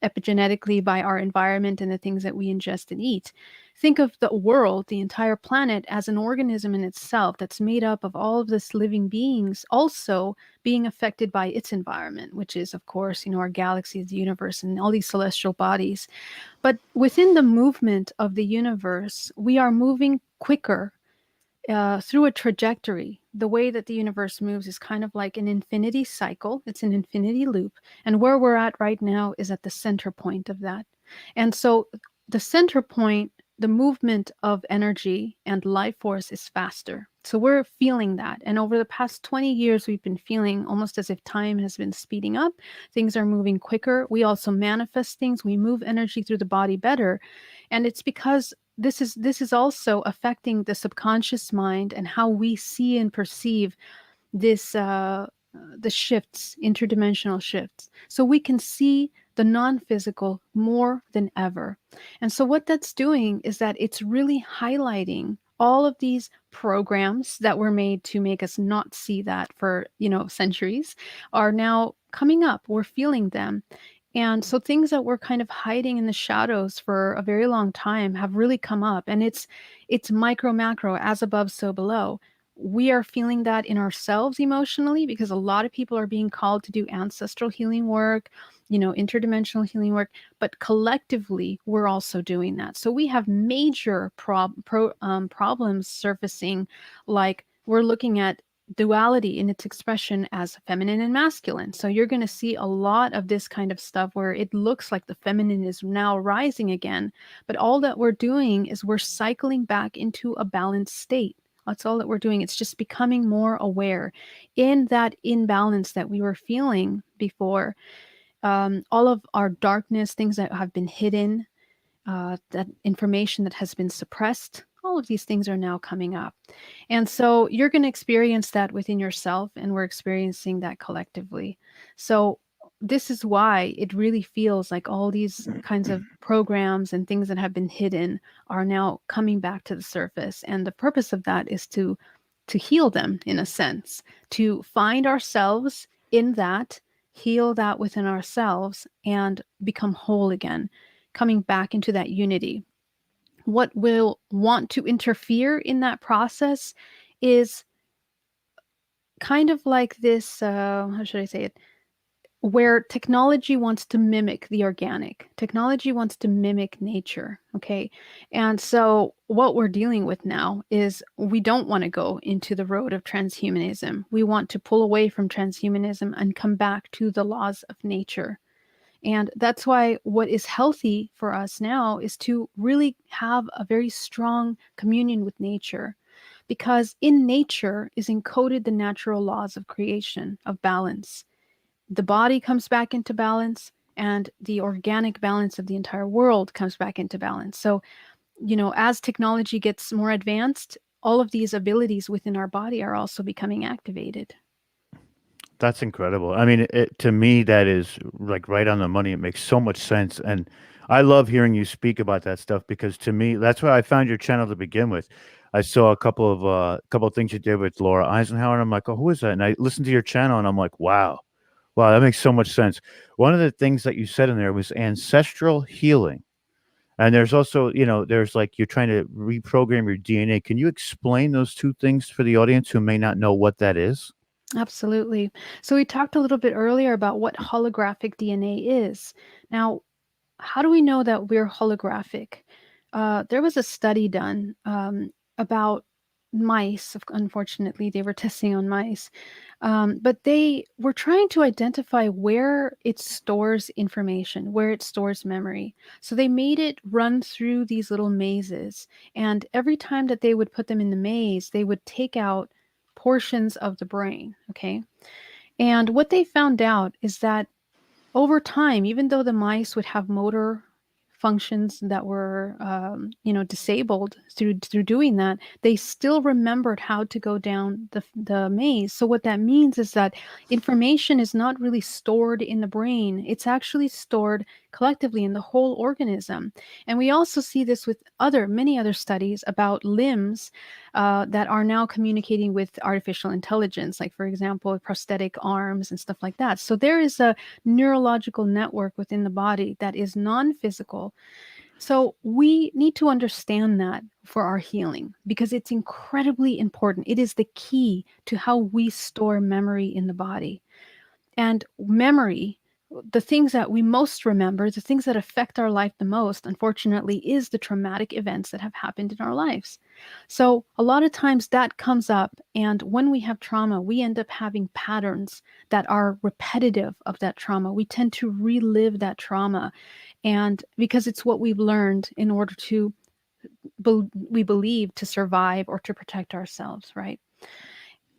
epigenetically by our environment and the things that we ingest and eat. Think of the world, the entire planet, as an organism in itself that's made up of all of this living beings also being affected by its environment, which is, of course, our galaxies, the universe, and all these celestial bodies. But within the movement of the universe, we are moving quicker through a trajectory. The way that the universe moves is kind of like an infinity cycle. It's an infinity loop. And where we're at right now is at the center point of that. And so the center point, the movement of energy and life force is faster. So we're feeling that. And over the past 20 years, we've been feeling almost as if time has been speeding up. Things are moving quicker. We also manifest things. We move energy through the body better. And it's because this is also affecting the subconscious mind and how we see and perceive this the shifts, interdimensional shifts. So we can see the non-physical more than ever. And so what that's doing is that it's really highlighting all of these programs that were made to make us not see that for, centuries are now coming up. We're feeling them. And so things that were kind of hiding in the shadows for a very long time have really come up. And it's micro macro, as above, so below. We are feeling that in ourselves emotionally because a lot of people are being called to do ancestral healing work, interdimensional healing work, but collectively we're also doing that. So we have major problems surfacing, like we're looking at duality in its expression as feminine and masculine. So you're going to see a lot of this kind of stuff where it looks like the feminine is now rising again, but all that we're doing is we're cycling back into a balanced state. That's all that we're doing. It's just becoming more aware in that imbalance that we were feeling before. All of our darkness, things that have been hidden, that information that has been suppressed, all of these things are now coming up. And so you're going to experience that within yourself, and we're experiencing that collectively. So this is why it really feels like all these kinds of programs and things that have been hidden are now coming back to the surface. And the purpose of that is to heal them, in a sense, to find ourselves in that, heal that within ourselves, and become whole again, coming back into that unity. What will want to interfere in that process is kind of like this, how should I say it? Where technology wants to mimic the organic. Technology wants to mimic nature, okay? And so what we're dealing with now is we don't want to go into the road of transhumanism. We want to pull away from transhumanism and come back to the laws of nature. And that's why what is healthy for us now is to really have a very strong communion with nature, because in nature is encoded the natural laws of creation, of balance. the body comes back into balance, and the organic balance of the entire world comes back into balance. So, as technology gets more advanced, all of these abilities within our body are also becoming activated. That's incredible. I mean, to me, that is like right on the money. It makes so much sense. And I love hearing you speak about that stuff because to me, that's why I found your channel to begin with. I saw a couple of things you did with Laura Eisenhower, and I'm like, oh, who is that? And I listened to your channel, and I'm like, wow, wow, that makes so much sense. One of the things that you said in there was ancestral healing. And there's also, there's like you're trying to reprogram your DNA. Can you explain those two things for the audience who may not know what that is? Absolutely. So we talked a little bit earlier about what holographic DNA is. Now, how do we know that we're holographic? There was a study done about mice. Unfortunately, they were testing on mice, but they were trying to identify where it stores information, where it stores memory. So they made it run through these little mazes, and every time that they would put them in the maze, they would take out portions of the brain. Okay, and what they found out is that over time, even though the mice would have motor functions that were, disabled through doing that, they still remembered how to go down the maze. So what that means is that information is not really stored in the brain; it's actually stored collectively in the whole organism. And we also see this with many other studies about limbs that are now communicating with artificial intelligence, like for example, prosthetic arms and stuff like that. So there is a neurological network within the body that is non-physical. So we need to understand that for our healing because it's incredibly important. It is the key to how we store memory in the body. And memory, the things that we most remember, the things that affect our life the most, unfortunately, is the traumatic events that have happened in our lives. So a lot of times that comes up. And when we have trauma, we end up having patterns that are repetitive of that trauma. We tend to relive that trauma. And because it's what we've learned in order to, we believe, to survive or to protect ourselves, right?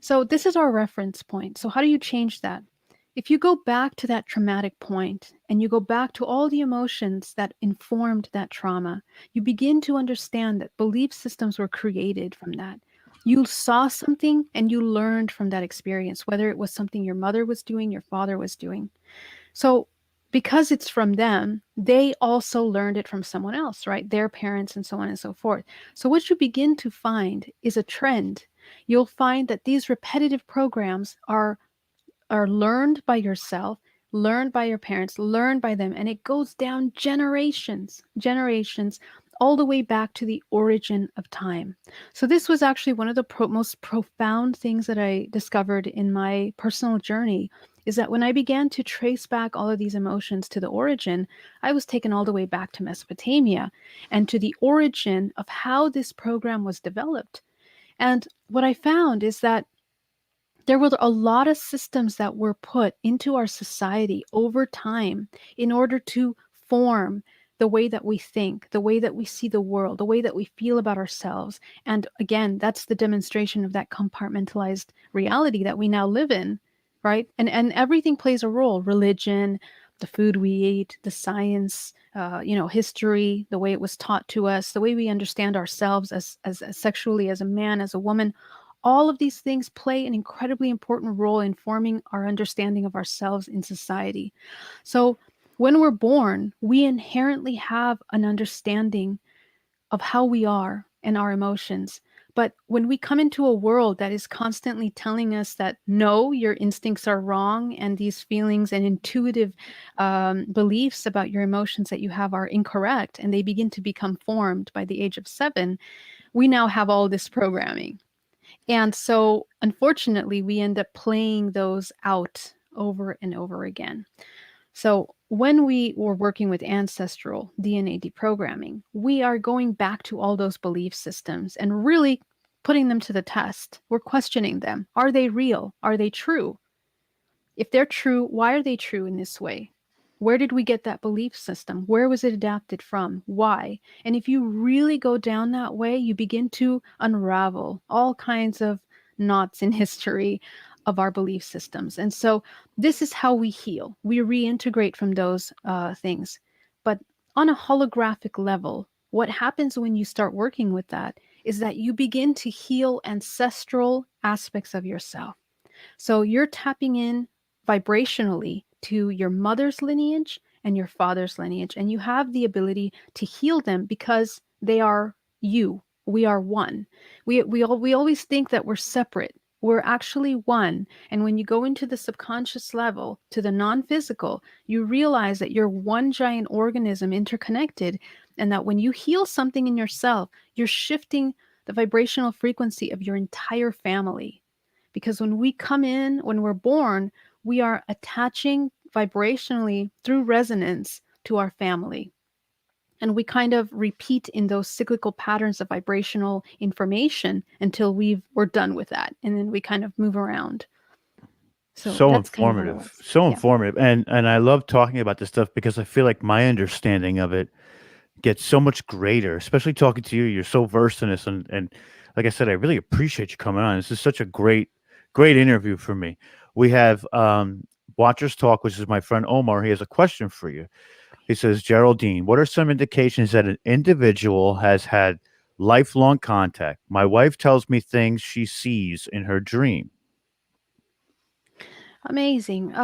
So this is our reference point. So how do you change that? If you go back to that traumatic point and you go back to all the emotions that informed that trauma, you begin to understand that belief systems were created from that. You saw something and you learned from that experience, whether it was something your mother was doing, your father was doing. So because it's from them, they also learned it from someone else, right? Their parents and so on and so forth. So what you begin to find is a trend. You'll find that these repetitive programs are learned by yourself, learned by your parents, learned by them, and it goes down generations, all the way back to the origin of time. So this was actually one of the most profound things that I discovered in my personal journey, is that when I began to trace back all of these emotions to the origin, I was taken all the way back to Mesopotamia and to the origin of how this program was developed. And what I found is that there were a lot of systems that were put into our society over time in order to form the way that we think, the way that we see the world, the way that we feel about ourselves. And again, that's the demonstration of that compartmentalized reality that we now live in, right? And everything plays a role: religion, the food we eat, the science, history, the way it was taught to us, the way we understand ourselves as sexually, as a man, as a woman. All of these things play an incredibly important role in forming our understanding of ourselves in society. So when we're born, we inherently have an understanding of how we are and our emotions. But when we come into a world that is constantly telling us that, no, your instincts are wrong, and these feelings and intuitive beliefs about your emotions that you have are incorrect, and they begin to become formed by the age of 7, we now have all this programming. And so, unfortunately, we end up playing those out over and over again. So, when we were working with ancestral DNA deprogramming, we are going back to all those belief systems and really putting them to the test. We're questioning them. Are they real? Are they true? If they're true, why are they true in this way? Where did we get that belief system? Where was it adapted from? Why? And if you really go down that way, you begin to unravel all kinds of knots in history, of our belief systems. And so this is how we heal. We reintegrate from those things. But on a holographic level, what happens when you start working with that is that you begin to heal ancestral aspects of yourself. So you're tapping in vibrationally to your mother's lineage and your father's lineage, and you have the ability to heal them because they are you. We are one. We always think that we're separate. We're actually one. And when you go into the subconscious level, to the non-physical, you realize that you're one giant organism interconnected, and that when you heal something in yourself, you're shifting the vibrational frequency of your entire family. Because when we come in, when we're born, we are attaching vibrationally through resonance to our family. And we kind of repeat in those cyclical patterns of vibrational information until we're done with that. And then we kind of move around. So So that's kind of how it informative, works. so Yeah. informative, and I love talking about this stuff because I feel like my understanding of it gets so much greater, especially talking to you. You're so versed in this, and like I said, I really appreciate you coming on. This is such a great interview for me. We have Watchers Talk, which is my friend Omar. He has a question for you. He says, Geraldine, what are some indications that an individual has had lifelong contact? My wife tells me things she sees in her dream. Amazing.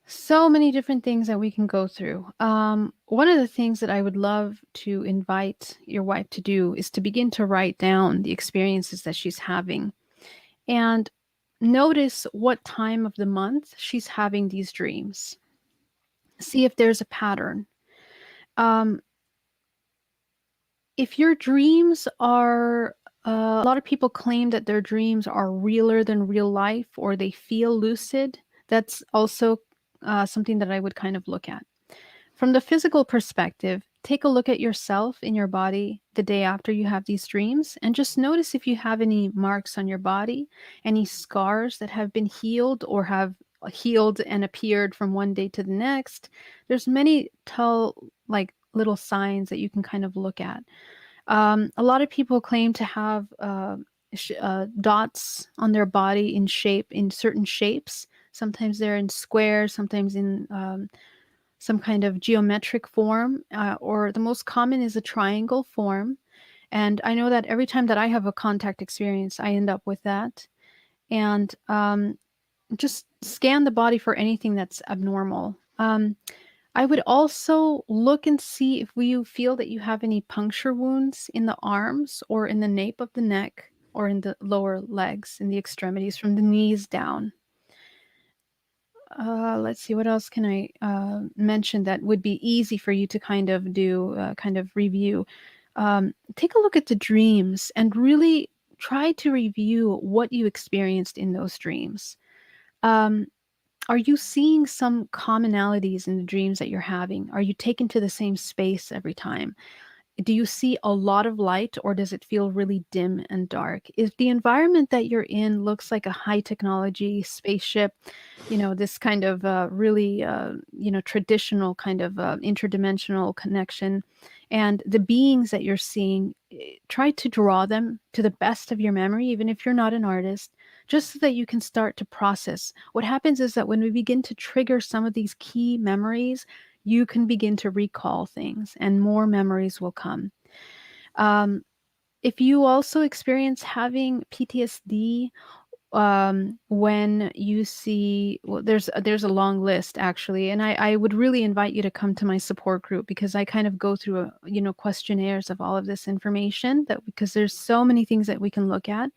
So many different things that we can go through. One of the things that I would love to invite your wife to do is to begin to write down the experiences that she's having and notice what time of the month she's having these dreams. See if there's a pattern. Um, if your dreams are, a lot of people claim that their dreams are realer than real life or they feel lucid. That's also something that I would kind of look at. From the physical perspective, take a look at yourself in your body the day after you have these dreams and just notice if you have any marks on your body, any scars that have been healed or have healed and appeared from one day to the next. There's many like little signs that you can kind of look at. A lot of people claim to have dots on their body in certain shapes. Sometimes they're in squares, sometimes in some kind of geometric form, or the most common is a triangle form. And I know that every time that I have a contact experience, I end up with that. And just scan the body for anything that's abnormal. I would also look and see if you feel that you have any puncture wounds in the arms or in the nape of the neck or in the lower legs, in the extremities from the knees down. Let's see, what else can I mention that would be easy for you to kind of do, kind of review. Take a look at the dreams and really try to review what you experienced in those dreams. Um, are you seeing some commonalities in the dreams that you're having? Are you taken to the same space every time? Do you see a lot of light or does it feel really dim and dark? If the environment that you're in looks like a high technology spaceship, this kind of really, traditional kind of interdimensional connection, and the beings that you're seeing, try to draw them to the best of your memory, even if you're not an artist, just so that you can start to process. What happens is that when we begin to trigger some of these key memories, you can begin to recall things and more memories will come. Um, if you also experience having PTSD, when you see, well, there's a long list actually, and I would really invite you to come to my support group because I kind of go through questionnaires of all of this information, that because there's so many things that we can look at.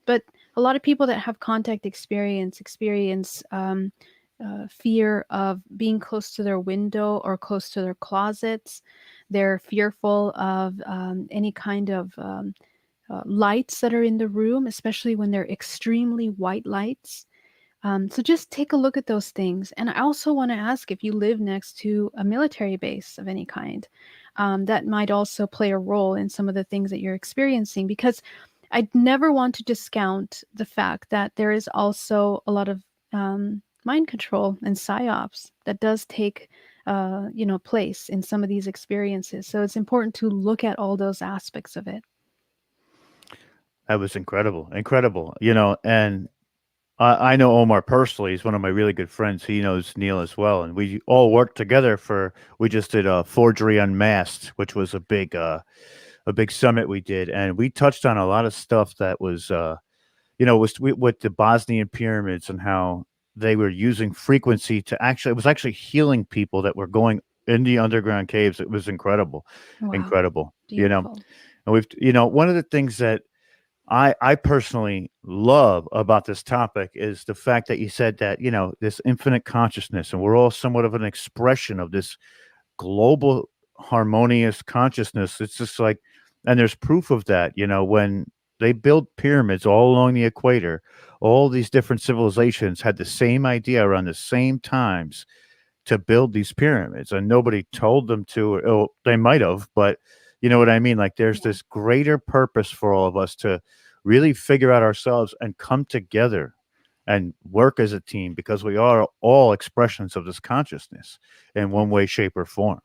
But a lot of people that have contact experience fear of being close to their window or close to their closets. They're fearful of any kind of lights that are in the room, especially when they're extremely white lights. So just take a look at those things. And I also want to ask if you live next to a military base of any kind. That might also play a role in some of the things that you're experiencing, because I'd never want to discount the fact that there is also a lot of mind control and psyops that does take place in some of these experiences. So it's important to look at all those aspects of it. That was incredible, incredible. And I know Omar personally. He's one of my really good friends. He knows Neil as well, and we all worked together for. We just did a Forgery Unmasked, which was a big summit we did, and we touched on a lot of stuff that was with the Bosnian pyramids and how they were using frequency to actually it was actually healing people that were going in the underground caves. It was incredible, Wow. incredible. Beautiful. And one of the things that I personally love about this topic is the fact that you said that, this infinite consciousness, and we're all somewhat of an expression of this global harmonious consciousness. It's just like, and there's proof of that, when they built pyramids all along the equator, all these different civilizations had the same idea around the same times to build these pyramids, and nobody told them to. Oh, they might have, but you know what I mean? Like there's Yeah. this greater purpose for all of us to really figure out ourselves and come together and work as a team, because we are all expressions of this consciousness in one way, shape, or form.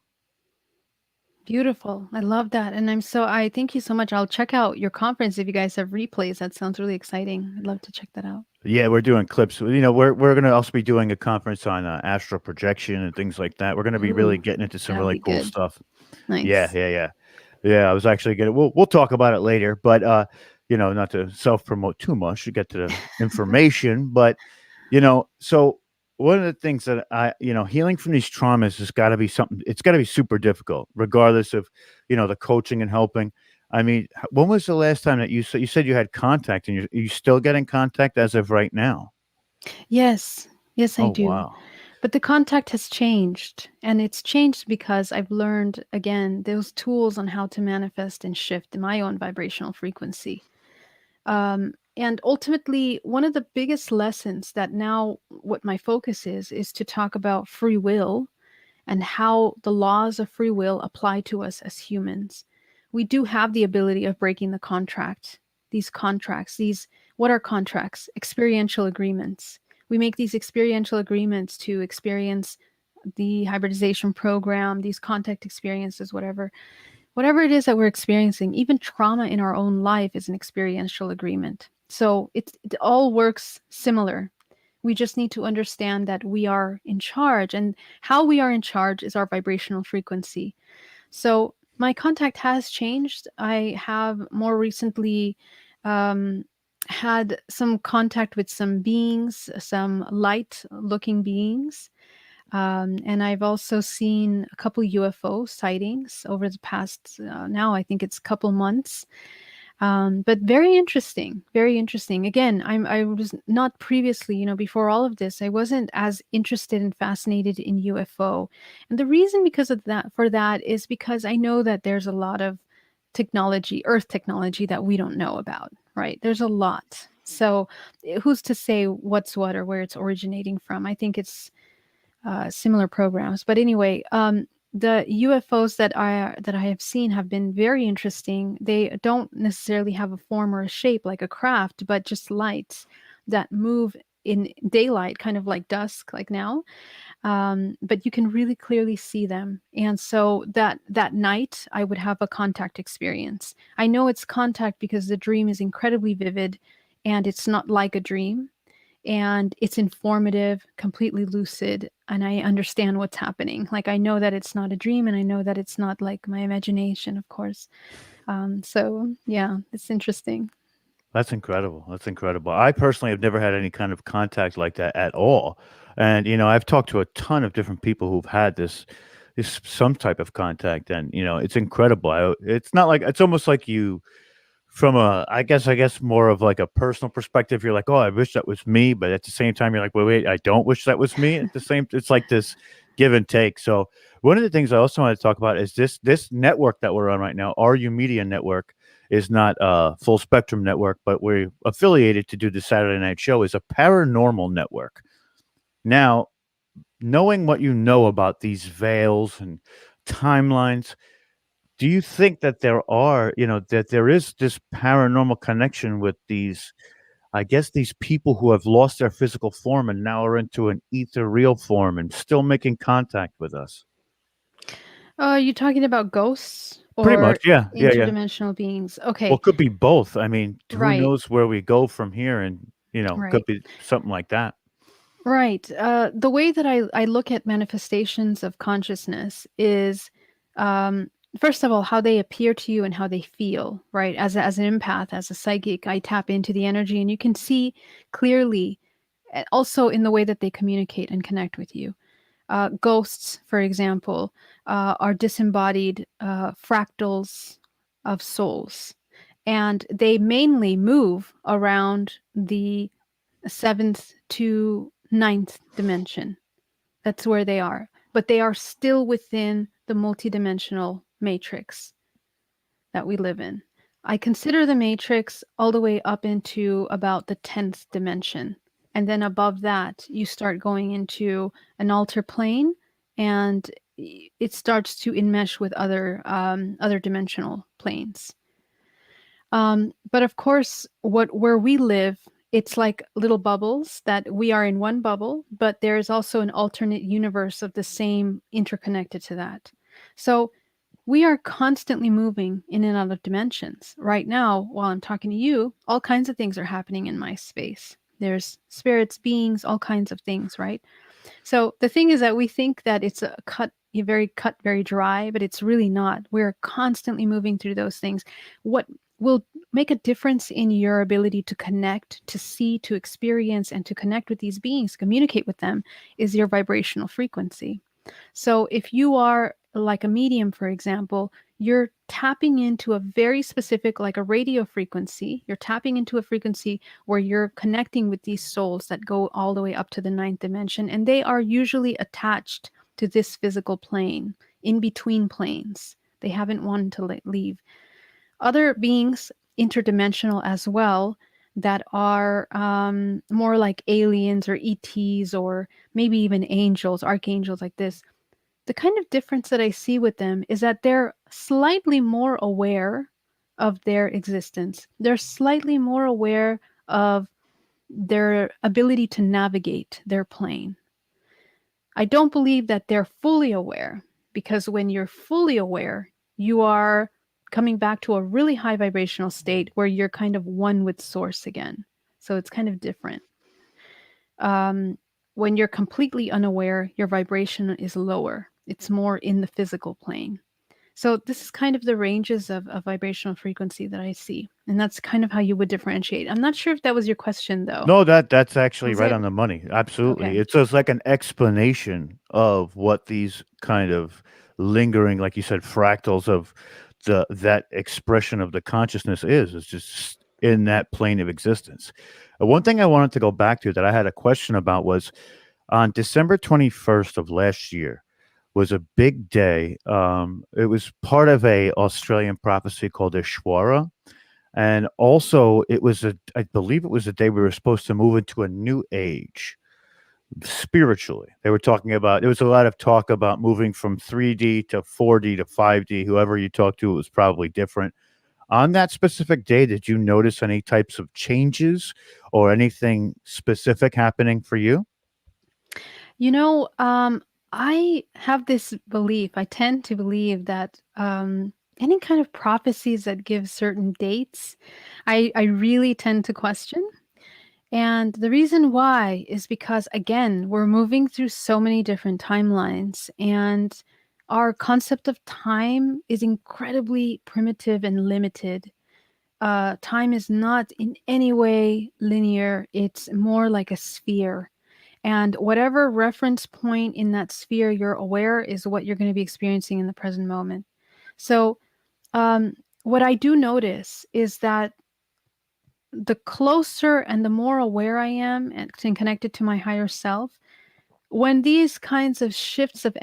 Beautiful. I love that. And I thank you so much. I'll check out your conference if you guys have replays. That sounds really exciting. I'd love to check that out. Yeah, we're doing clips. We're going to also be doing a conference on astral projection and things like that. We're going to be really Ooh, getting into some that'll really be cool good. stuff. Yeah, Nice. yeah, yeah. Yeah, I was actually gonna we'll talk about it later, but not to self-promote too much to get to the information, but so one of the things that healing from these traumas has got to be something. It's got to be super difficult, regardless of the coaching and helping. I mean, when was the last time that you said you had contact, and you still getting contact as of right now? Yes. Yes, I Oh do. wow. But the contact has changed. And it's changed because I've learned, again, those tools on how to manifest and shift my own vibrational frequency. And ultimately, one of the biggest lessons that now what my focus is to talk about free will and how the laws of free will apply to us as humans. We do have the ability of breaking the contract. These contracts, what are contracts? Experiential agreements. We make these experiential agreements to experience the hybridization program, these contact experiences, whatever it is that we're experiencing. Even trauma in our own life is an experiential agreement. So it all works similar. We just need to understand that we are in charge, and how we are in charge is our vibrational frequency. So my contact has changed. I have more recently um, had some contact with some beings, some light looking beings. And I've also seen a couple UFO sightings over the past, now I think it's a couple months. But very interesting, very interesting. Again, I was not previously, before all of this, I wasn't as interested and fascinated in UFO. And the reason because of that for that is because I know that there's a lot of technology, Earth technology that we don't know about, right? There's a lot. So who's to say what's what or where it's originating from? I think it's similar programs. But anyway, the UFOs that I have seen have been very interesting. They don't necessarily have a form or a shape like a craft, but just lights that move in daylight, kind of like dusk, like now. But you can really clearly see them. And so that night, I would have a contact experience. I know it's contact because the dream is incredibly vivid, and it's not like a dream, and it's informative, completely lucid, and I understand what's happening. Like I know that it's not a dream, and I know that it's not like my imagination, of course. So yeah, it's interesting. That's incredible. That's incredible. I personally have never had any kind of contact like that at all. And I've talked to a ton of different people who've had this some type of contact, and it's incredible. It's not like it's almost like you from a I guess more of like a personal perspective. You're like, "Oh, I wish that was me," but at the same time you're like, "Wait, I don't wish that was me." At the same it's like this give and take. So, one of the things I also want to talk about is this network that we're on right now, RU Media Network, is not a full spectrum network, but we're affiliated to do the Saturday night show, is a paranormal network. Now, knowing what you know about these veils and timelines, do you think that that there is this paranormal connection with these, I guess, these people who have lost their physical form and now are into an ethereal form and still making contact with us? You talking about ghosts? Pretty or much, yeah, yeah, yeah. interdimensional beings? Well, Okay, it could be both. I mean, who right, knows where we go from here, and could right. be something like that. Right. The way that I look at manifestations of consciousness is, um, first of all, how they appear to you and how they feel, right? As an empath, as a psychic, I tap into the energy and you can see clearly, also in the way that they communicate and connect with you. Ghosts, for example, are disembodied fractals of souls, and they mainly move around the seventh to ninth dimension. That's where they are. But they are still within the multidimensional matrix that we live in. I consider the matrix all the way up into about the 10th dimension. And then above that, you start going into an alter plane, and it starts to enmesh with other dimensional planes. But of course, where we live, it's like little bubbles that we are in one bubble, but there's also an alternate universe of the same interconnected to that. So we are constantly moving in and out of dimensions. Right now, while I'm talking to you, all kinds of things are happening in my space. There's spirits, beings, all kinds of things, right? So the thing is that we think that it's cut, very dry, but it's really not. We're constantly moving through those things. What will make a difference in your ability to connect, to see, to experience, and to connect with these beings, communicate with them, is your vibrational frequency. So if you are like a medium, for example, you're tapping into a very specific, like a radio frequency. You're tapping into a frequency where you're connecting with these souls that go all the way up to the ninth dimension. And they are usually attached to this physical plane, in between planes. They haven't wanted to leave. Other beings, interdimensional as well, that are more like aliens or ETs or maybe even angels, archangels like this. The kind of difference that I see with them is that they're slightly more aware of their existence. They're slightly more aware of their ability to navigate their plane. I don't believe that they're fully aware, because when you're fully aware, you are coming back to a really high vibrational state where you're kind of one with source again. So it's kind of different. When you're completely unaware, your vibration is lower. It's more in the physical plane. So this is kind of the ranges of vibrational frequency that I see. And that's kind of how you would differentiate. I'm not sure if that was your question, though. No, that's actually Was right it? on the money. Okay. Absolutely. It's just like an explanation of what these kind of lingering, like you said, fractals of that expression of the consciousness is. It's just in that plane of existence. One thing I wanted to go back to that I had a question about was on December 21st of last year was a big day. It was part of a Australian prophecy called Ishwara. And also, I believe it was the day we were supposed to move into a new age spiritually. They were talking about, there was a lot of talk about moving from 3D to 4D to 5D. Whoever you talked to, it was probably different. On that specific day, did you notice any types of changes or anything specific happening for you? You know, I have this belief, I tend to believe that any kind of prophecies that give certain dates, I really tend to question. And the reason why is because, again, we're moving through so many different timelines, and our concept of time is incredibly primitive and limited. Time is not in any way linear, it's more like a sphere. And whatever reference point in that sphere you're aware is what you're going to be experiencing in the present moment. So, what I do notice is that the closer and the more aware I am and connected to my higher self, when these kinds of shifts of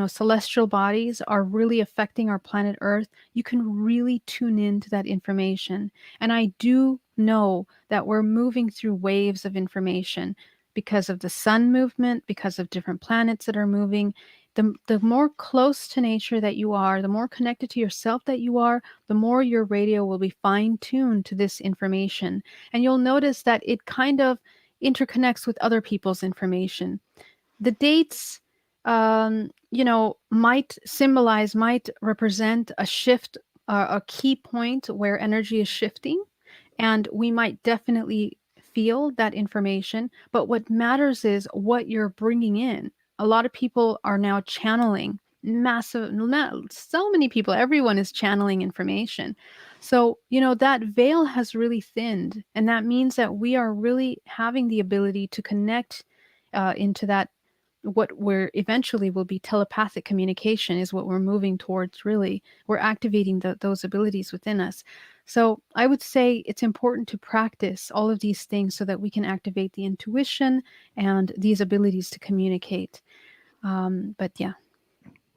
celestial bodies are really affecting our planet Earth, you can really tune into that information. And I do know that we're moving through waves of information because of the sun movement, because of different planets that are moving. The more close to nature that you are, the more connected to yourself that you are, the more your radio will be fine-tuned to this information. And you'll notice that it kind of interconnects with other people's information. The dates, might symbolize, might represent a shift, a key point where energy is shifting, and we might definitely feel that information. But what matters is what you're bringing in. A lot of people are now channeling so many people, everyone is channeling information. So, that veil has really thinned. And that means that we are really having the ability to connect into that, what we're eventually will be telepathic communication is what we're moving towards. Really, we're activating those abilities within us. So I would say it's important to practice all of these things so that we can activate the intuition and these abilities to communicate. But yeah.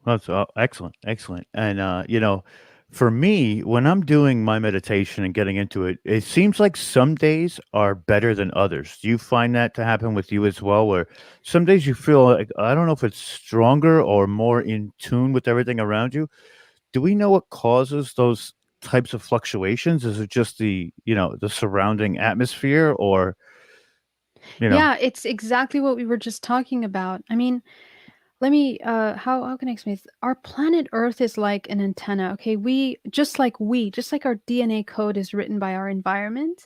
That's excellent, excellent. And for me, when I'm doing my meditation and getting into it, it seems like some days are better than others. Do you find that to happen with you as well, where some days you feel like, I don't know if it's stronger or more in tune with everything around you? Do we know what causes those types of fluctuations? Is it just the surrounding atmosphere, or you know? Yeah, it's exactly what we were just talking about. I mean, let me how can I explain this? Our planet Earth is like an antenna. Okay, we just like our DNA code is written by our environment.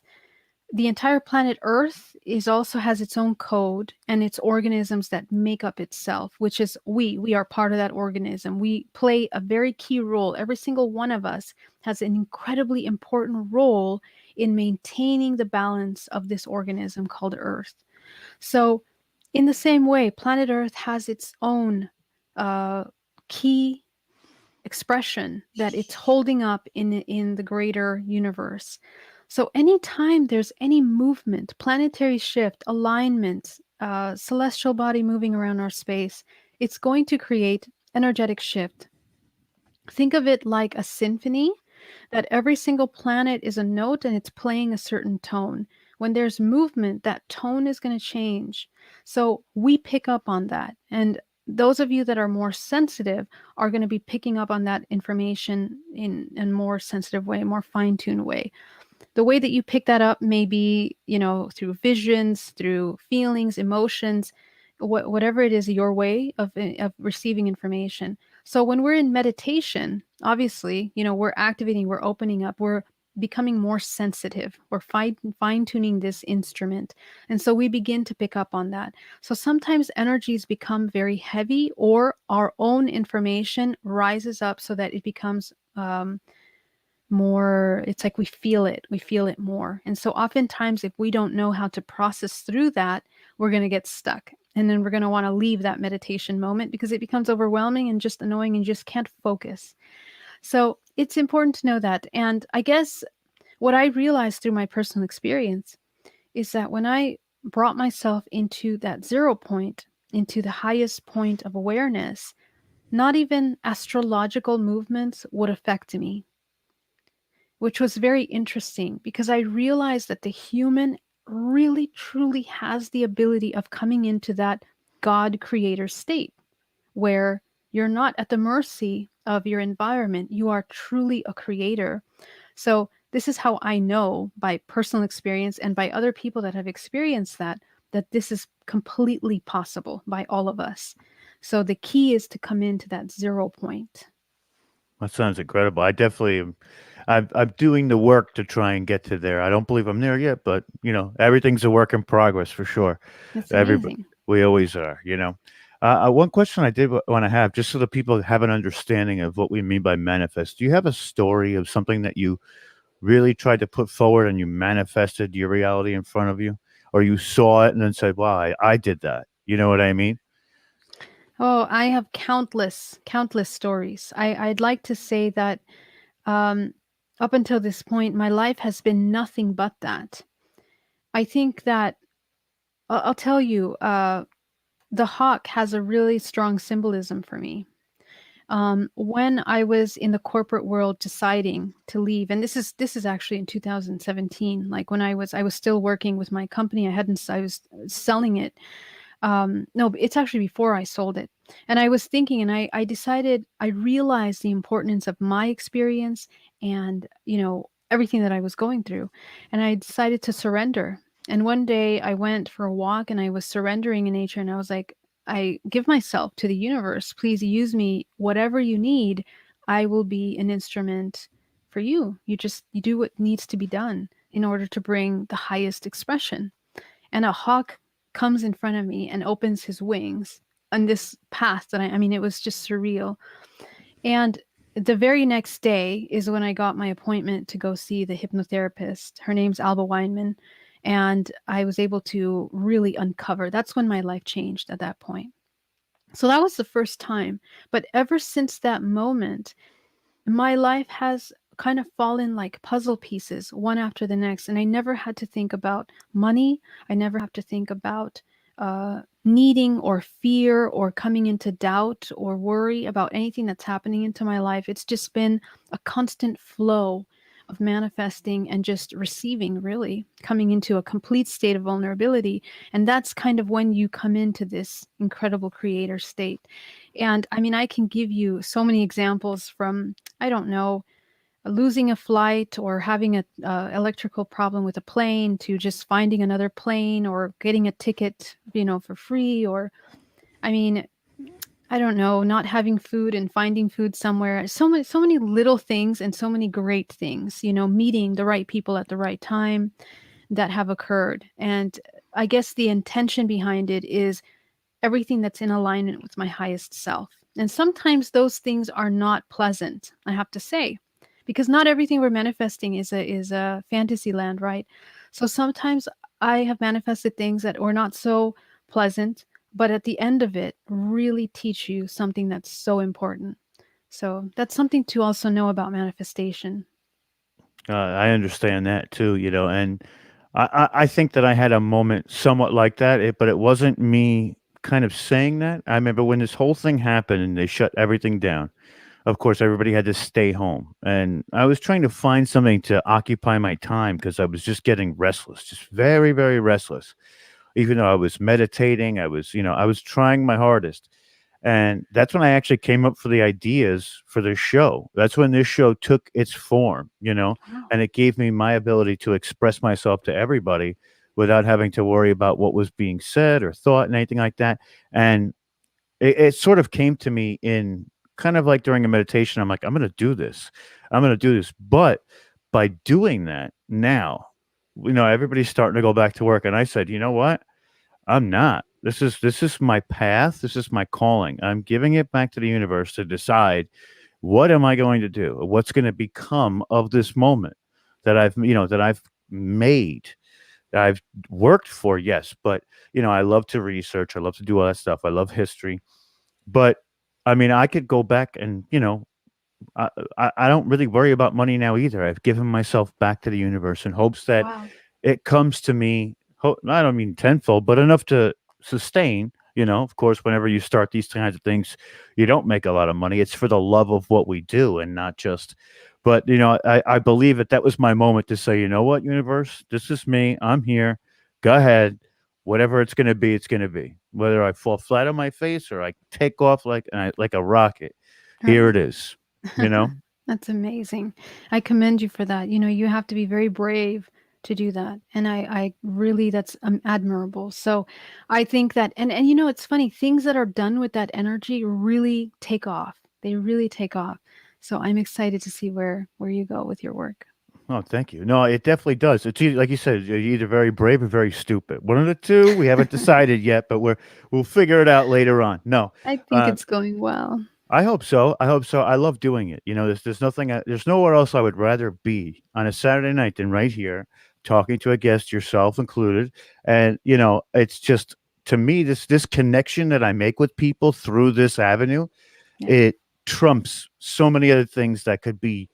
The entire planet Earth is also has its own code and its organisms that make up itself, which is we are part of that organism. We play a very key role. Every single one of us has an incredibly important role in maintaining the balance of this organism called Earth. So, in the same way, planet Earth has its own uh, key expression that it's holding up in the greater universe. So, anytime there's any movement, planetary shift, alignment, celestial body moving around our space, it's going to create energetic shift. Think of it like a symphony, that every single planet is a note and it's playing a certain tone. When there's movement, that tone is going to change. So we pick up on that. And those of you that are more sensitive are going to be picking up on that information in a more sensitive way, a more fine-tuned way. The way that you pick that up may be, through visions, through feelings, emotions, whatever it is, your way of receiving information. So when we're in meditation, obviously, we're activating, we're opening up, we're becoming more sensitive, we're fine tuning this instrument. And so we begin to pick up on that. So sometimes energies become very heavy, or our own information rises up so that it becomes more, it's like we feel it more. And so oftentimes, if we don't know how to process through that, we're going to get stuck, and then we're going to want to leave that meditation moment because it becomes overwhelming and just annoying and you just can't focus. So it's important to know that. And I guess what I realized through my personal experience is that when I brought myself into that 0 point, into the highest point of awareness, not even astrological movements would affect me, which was very interesting because I realized that the human really truly has the ability of coming into that God creator state where you're not at the mercy of your environment. You are truly a creator. So, this is how I know by personal experience and by other people that have experienced that this is completely possible by all of us. So, the key is to come into that 0 point. That sounds incredible. I definitely am. I'm doing the work to try and get to there. I don't believe I'm there yet, but everything's a work in progress for sure. That's Everybody, amazing. we always are. One question I did want to have, just so that people have an understanding of what we mean by manifest. Do you have a story of something that you really tried to put forward and you manifested your reality in front of you, or you saw it and then said, "Wow, I did that." You know what I mean? Oh, I have countless stories. I'd like to say that um, up until this point, my life has been nothing but that. I think that I'll tell you, the hawk has a really strong symbolism for me. When I was in the corporate world deciding to leave, and this is actually in 2017, like when I was still working with my company, I was selling it. No, it's actually before I sold it. And I was thinking, and I decided, I realized the importance of my experience and, everything that I was going through. And I decided to surrender. And one day I went for a walk and I was surrendering in nature and I was like, I give myself to the universe. Please use me, whatever you need. I will be an instrument for you. You do what needs to be done in order to bring the highest expression. And a hawk comes in front of me and opens his wings on this path that I mean, it was just surreal. And the very next day is when I got my appointment to go see the hypnotherapist. Her name's Alba Weinman. And I was able to really uncover. That's when my life changed at that point. So that was the first time. But ever since that moment, my life has kind of fallen like puzzle pieces, one after the next. And I never had to think about money. I never have to think about needing or fear or coming into doubt or worry about anything that's happening into my life. It's just been a constant flow of manifesting and just receiving, really coming into a complete state of vulnerability. And that's kind of when you come into this incredible creator state. And I mean, I can give you so many examples from, I don't know, losing a flight or having a electrical problem with a plane to just finding another plane or getting a ticket, for free. Or, I mean, I don't know, not having food and finding food somewhere. So many little things and so many great things, meeting the right people at the right time that have occurred. And I guess the intention behind it is everything that's in alignment with my highest self. And sometimes those things are not pleasant, I have to say, because not everything we're manifesting is a fantasy land, right? So sometimes I have manifested things that were not so pleasant, but at the end of it, really teach you something that's so important. So that's something to also know about manifestation. I understand that too, and I think that I had a moment somewhat like that, but it wasn't me kind of saying that. I remember when this whole thing happened and they shut everything down. Of course, everybody had to stay home, and I was trying to find something to occupy my time because I was just getting restless, just very, very restless. Even though I was meditating, I was trying my hardest. And that's when I actually came up for the ideas for this show. That's when this show took its form, Wow. and it gave me my ability to express myself to everybody without having to worry about what was being said or thought and anything like that. And it sort of came to me in kind of like during a meditation. I'm like, I'm going to do this. I'm going to do this. But by doing that now, everybody's starting to go back to work. And I said, you know what? I'm not. This is my path. This is my calling. I'm giving it back to the universe to decide what am I going to do? What's going to become of this moment that I've made, that I've worked for, yes, but I love to research, I love to do all that stuff. I love history. But I mean, I could go back and, I don't really worry about money now either. I've given myself back to the universe in hopes that Wow. it comes to me. I don't mean tenfold, but enough to sustain. Of course, whenever you start these kinds of things, you don't make a lot of money. It's for the love of what we do and not just. But I believe that was my moment to say, you know what, universe, this is me. I'm here. Go ahead. Whatever it's going to be, it's going to be. Whether I fall flat on my face or I take off like a rocket, here Right. it is. You know. That's amazing. I commend you for that. You have to be very brave to do that. And I really, that's admirable. So I think that, and it's funny, things that are done with that energy really take off. They really take off. So I'm excited to see where you go with your work. Oh, thank you. No, it definitely does. It's either, like you said, you're either very brave or very stupid. One of the two. We haven't decided yet, but we'll figure it out later on. No, I think uh, it's going well. I hope so. I hope so. I love doing it. There's nothing. There's nowhere else I would rather be on a Saturday night than right here, talking to a guest, yourself included. And it's just to me this connection that I make with people through this avenue. Yeah. It trumps so many other things that could be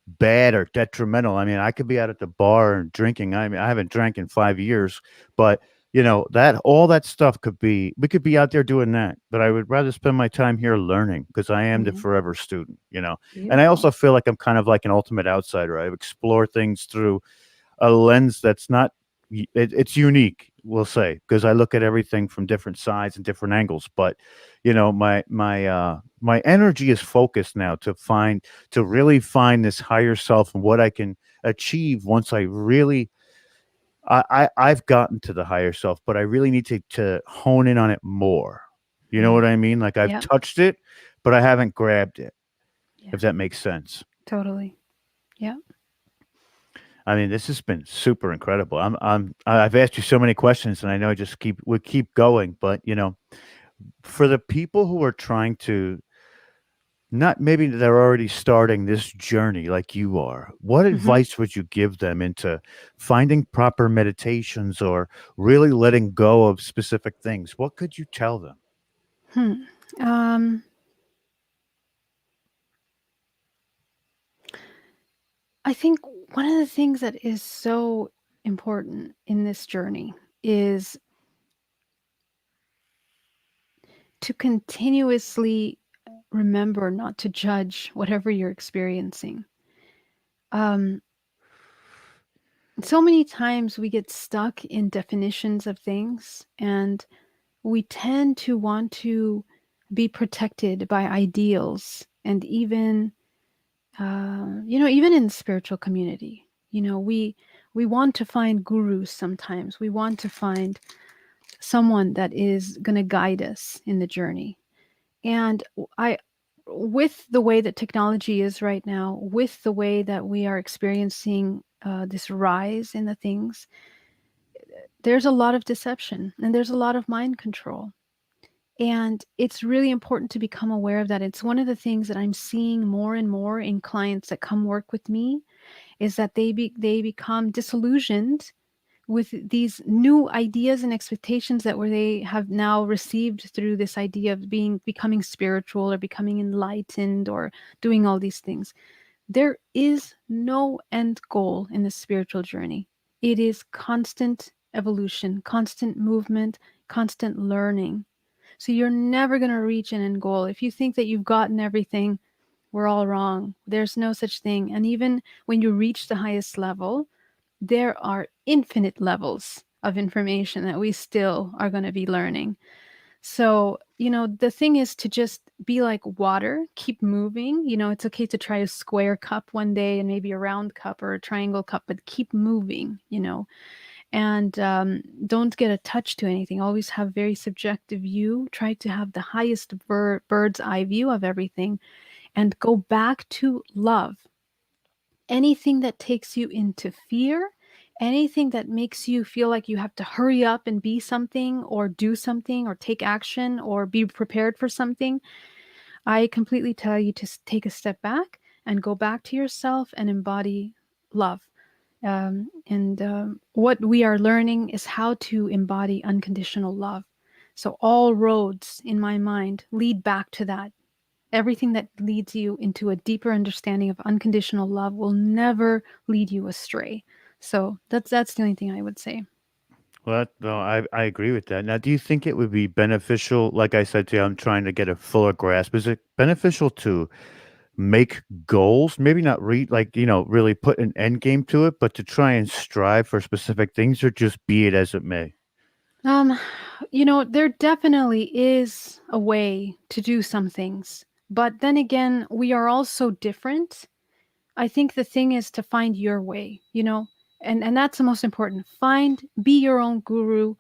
bad or detrimental. I mean, I could be out at the bar and drinking. I mean, I haven't drank in 5 years, but that all that stuff we could be out there doing that. But I would rather spend my time here learning because I am the Yeah. forever student. And I Beautiful. also feel like I'm kind of like an ultimate outsider. I explore things through a lens that's not it's unique, we'll say, because I look at everything from different sides and different angles. But my energy is focused now to really find this higher self and what I can achieve once I really I've gotten to the higher self, but I really need to hone in on it more. You know what I mean? Like I've Yeah. touched it, but I haven't grabbed it, Yeah. if that makes sense. Totally. Yeah. I mean, this has been super incredible. I've asked you so many questions, and I know I just we keep going, but for the people who are trying to not maybe they're already starting this journey like you are, what Hmm. advice would you give them into finding proper meditations or really letting go of specific things? What could you tell them? Hmm. Um, I think one of the things that is so important in this journey is to continuously remember not to judge whatever you're experiencing. Um, so many times we get stuck in definitions of things, and we tend to want to be protected by ideals, and even even in the spiritual community, we want to find gurus. Sometimes we want to find someone that is going to guide us in the journey. And I with the way that technology is right now, with the way that we are experiencing this rise in the things, there's a lot of deception and there's a lot of mind control. And it's really important to become aware of that. It's one of the things that I'm seeing more and more in clients that come work with me, is that they become disillusioned with these new ideas and expectations that where they have now received through this idea of becoming spiritual or becoming enlightened or doing all these things. There is no end goal in the spiritual journey. It is constant evolution, constant movement, constant learning. So you're never going to reach an end goal. If you think that you've gotten everything, we're all wrong. There's no such thing. And even when you reach the highest level, there are infinite levels of information that we still are going to be learning. So, the thing is to just be like water, keep moving. It's okay to try a square cup one day and maybe a round cup or a triangle cup, but keep moving. And don't get attached to anything. Always have very subjective view. Try to have the highest bird's eye view of everything and go back to love. Anything that takes you into fear, anything that makes you feel like you have to hurry up and be something or do something or take action or be prepared for something, I completely tell you to take a step back and go back to yourself and embody love. And what we are learning is how to embody unconditional love. So all roads in my mind lead back to that. Everything that leads you into a deeper understanding of unconditional love will never lead you astray. So that's the only thing I would say. Well, no, I agree with that. Now, do you think it would be beneficial? Like I said to you, I'm trying to get a fuller grasp. Is it beneficial to make goals? Maybe not really put an end game to it, but to try and strive for specific things, or just be it as it may. Um, there definitely is a way to do some things, but then again, we are all so different. I think the thing is to find your way, and that's the most important. Be your own guru,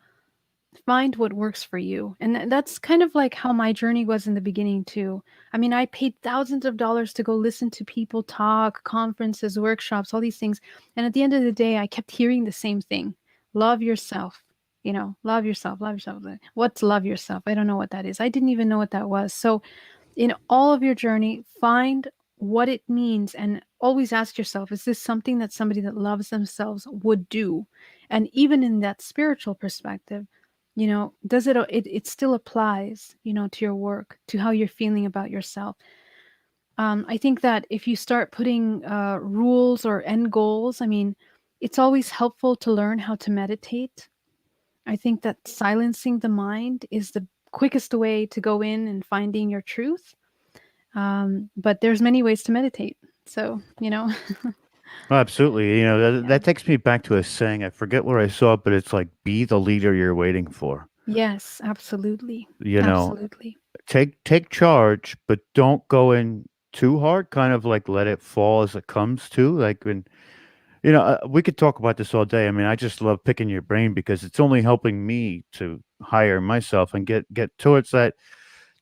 find what works for you. And that's kind of like how my journey was in the beginning too. I mean, I paid thousands of dollars to go listen to people talk, conferences, workshops, all these things. And at the end of the day, I kept hearing the same thing. Love yourself. Love yourself, love yourself. What's love yourself? I don't know what that is. I didn't even know what that was. So in all of your journey, find what it means and always ask yourself, is this something that somebody that loves themselves would do? And even in that spiritual perspective, does it still applies, to your work, to how you're feeling about yourself. I think that if you start putting rules or end goals, I mean, it's always helpful to learn how to meditate. I think that silencing the mind is the quickest way to go in and finding your truth. But there's many ways to meditate. So. Oh, absolutely. Yeah. That takes me back to a saying. I forget where I saw it, but it's like, be the leader you're waiting for. Yes, absolutely. You know, Absolutely. take charge, but don't go in too hard. Kind of like let it fall as it comes to. Like when we could talk about this all day. I mean, I just love picking your brain because it's only helping me to hire myself and get towards that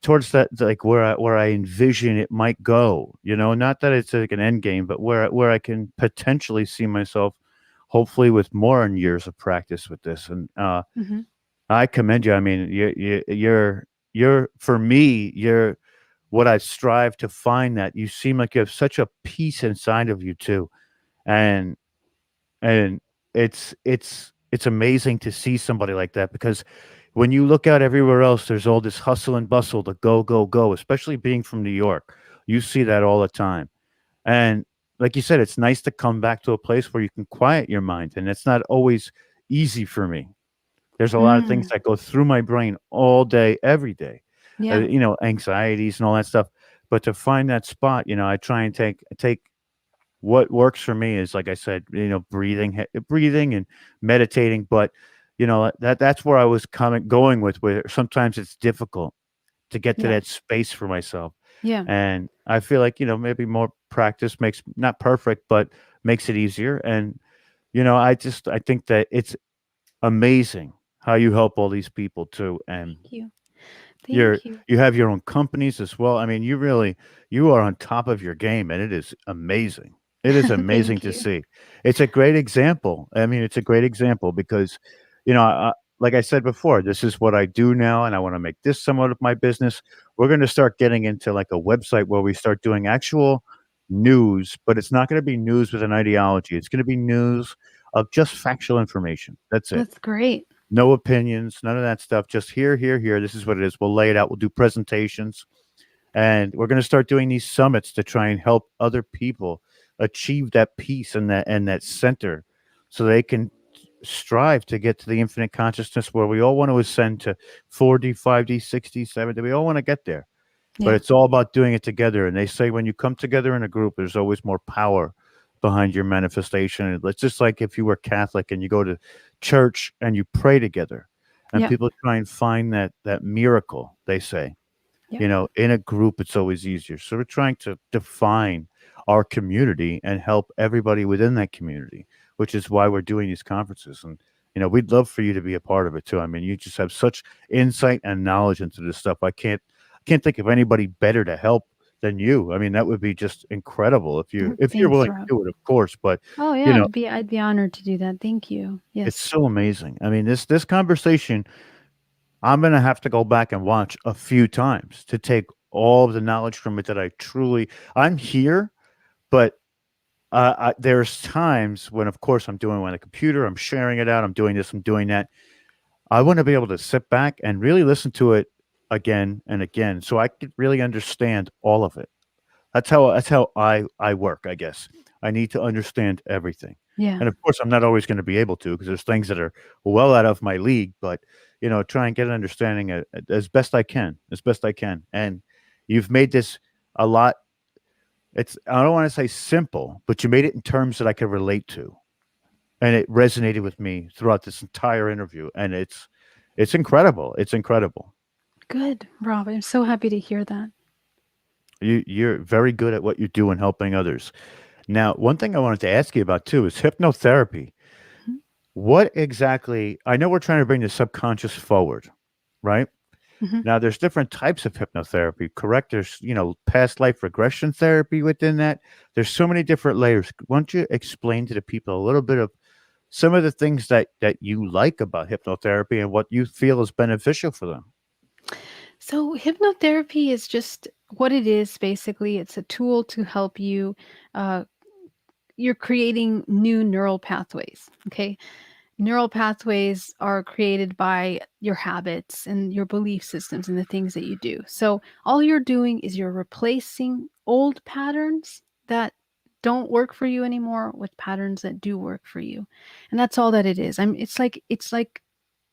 towards that, like where I envision it might go. Not that it's like an end game, but where I can potentially see myself, hopefully with more years of practice with this. And Hmm. I commend you. I mean, you're for me, you're what I strive to find. That you seem like you have such a peace inside of you too, and and it's amazing to see somebody like that, because when you look out everywhere else, there's all this hustle and bustle, to go, go, go, especially being from New York. You see that all the time. And like you said, it's nice to come back to a place where you can quiet your mind. And it's not always easy for me. There's a lot of things Mm, that go through my brain all day, every day, yeah, anxieties and all that stuff. But to find that spot, I try and take what works for me is, like I said, breathing and meditating. But that's where I was going with, where sometimes it's difficult to get to yeah, that space for myself. yeah, And I feel like, maybe more practice makes, not perfect, but makes it easier. And I think that it's amazing how you help all these people too. And thank you, you're thank you, you have your own companies as well. I mean, you are on top of your game, and it is amazing. It is amazing thank to you. see. It's a great example. I mean, it's a great example because, like I said before, this is what I do now, and I want to make this somewhat of my business. We're going to start getting into like a website where we start doing actual news, but it's not going to be news with an ideology. It's going to be news of just factual information. That's it. That's great. No opinions, none of that stuff. Just here, here, here. This is what it is. We'll lay it out. We'll do presentations. And we're going to start doing these summits to try and help other people achieve that peace and that center, so they can strive to get to the infinite consciousness where we all want to ascend to 4D, 5D, 6D, 7D. We all want to get there. But Yeah, it's all about doing it together. And they say when you come together in a group, there's always more power behind your manifestation. And it's just like if you were Catholic and you go to church and you pray together, and yeah, people try and find that miracle, they say, yeah, in a group, it's always easier. So we're trying to define our community and help everybody within that community, which is why we're doing these conferences. And, we'd love for you to be a part of it too. I mean, you just have such insight and knowledge into this stuff. I can't think of anybody better to help than you. I mean, that would be just incredible if you're thanks, willing Rob. to do it, of course. But Oh you yeah, know, I'd be honored to do that. Thank you. it's Yes. so amazing. I mean, this conversation, I'm gonna have to go back and watch a few times to take all of the knowledge from it that I'm here, but there's times when, of course, I'm doing it on the computer, I'm sharing it out, I'm doing this, I'm doing that. I want to be able to sit back and really listen to it again and again, so I could really understand all of it. That's how I work, I guess. I need to understand everything. Yeah. And of course, I'm not always going to be able to, because there's things that are well out of my league, but try and get an understanding as best I can, as best I can. And you've made this a lot. I don't want to say simple, but you made it in terms that I could relate to, and it resonated with me throughout this entire interview. And it's incredible. It's incredible. Good, Rob. I'm so happy to hear that. You're very good at what you do in helping others. Now, one thing I wanted to ask you about too is hypnotherapy. Mhm, What exactly? I know we're trying to bring the subconscious forward, right? mhm. Now, there's different types of hypnotherapy, correct? There's, past life regression therapy within that. There's so many different layers. Why don't you explain to the people a little bit of some of the things that you like about hypnotherapy and what you feel is beneficial for them? So, hypnotherapy is just what it is basically. It's a tool to help you. Uh, you're creating new neural pathways. Okay. Neural pathways are created by your habits and your belief systems and the things that you do. So, all you're doing is you're replacing old patterns that don't work for you anymore with patterns that do work for you. And that's all that it is. It's like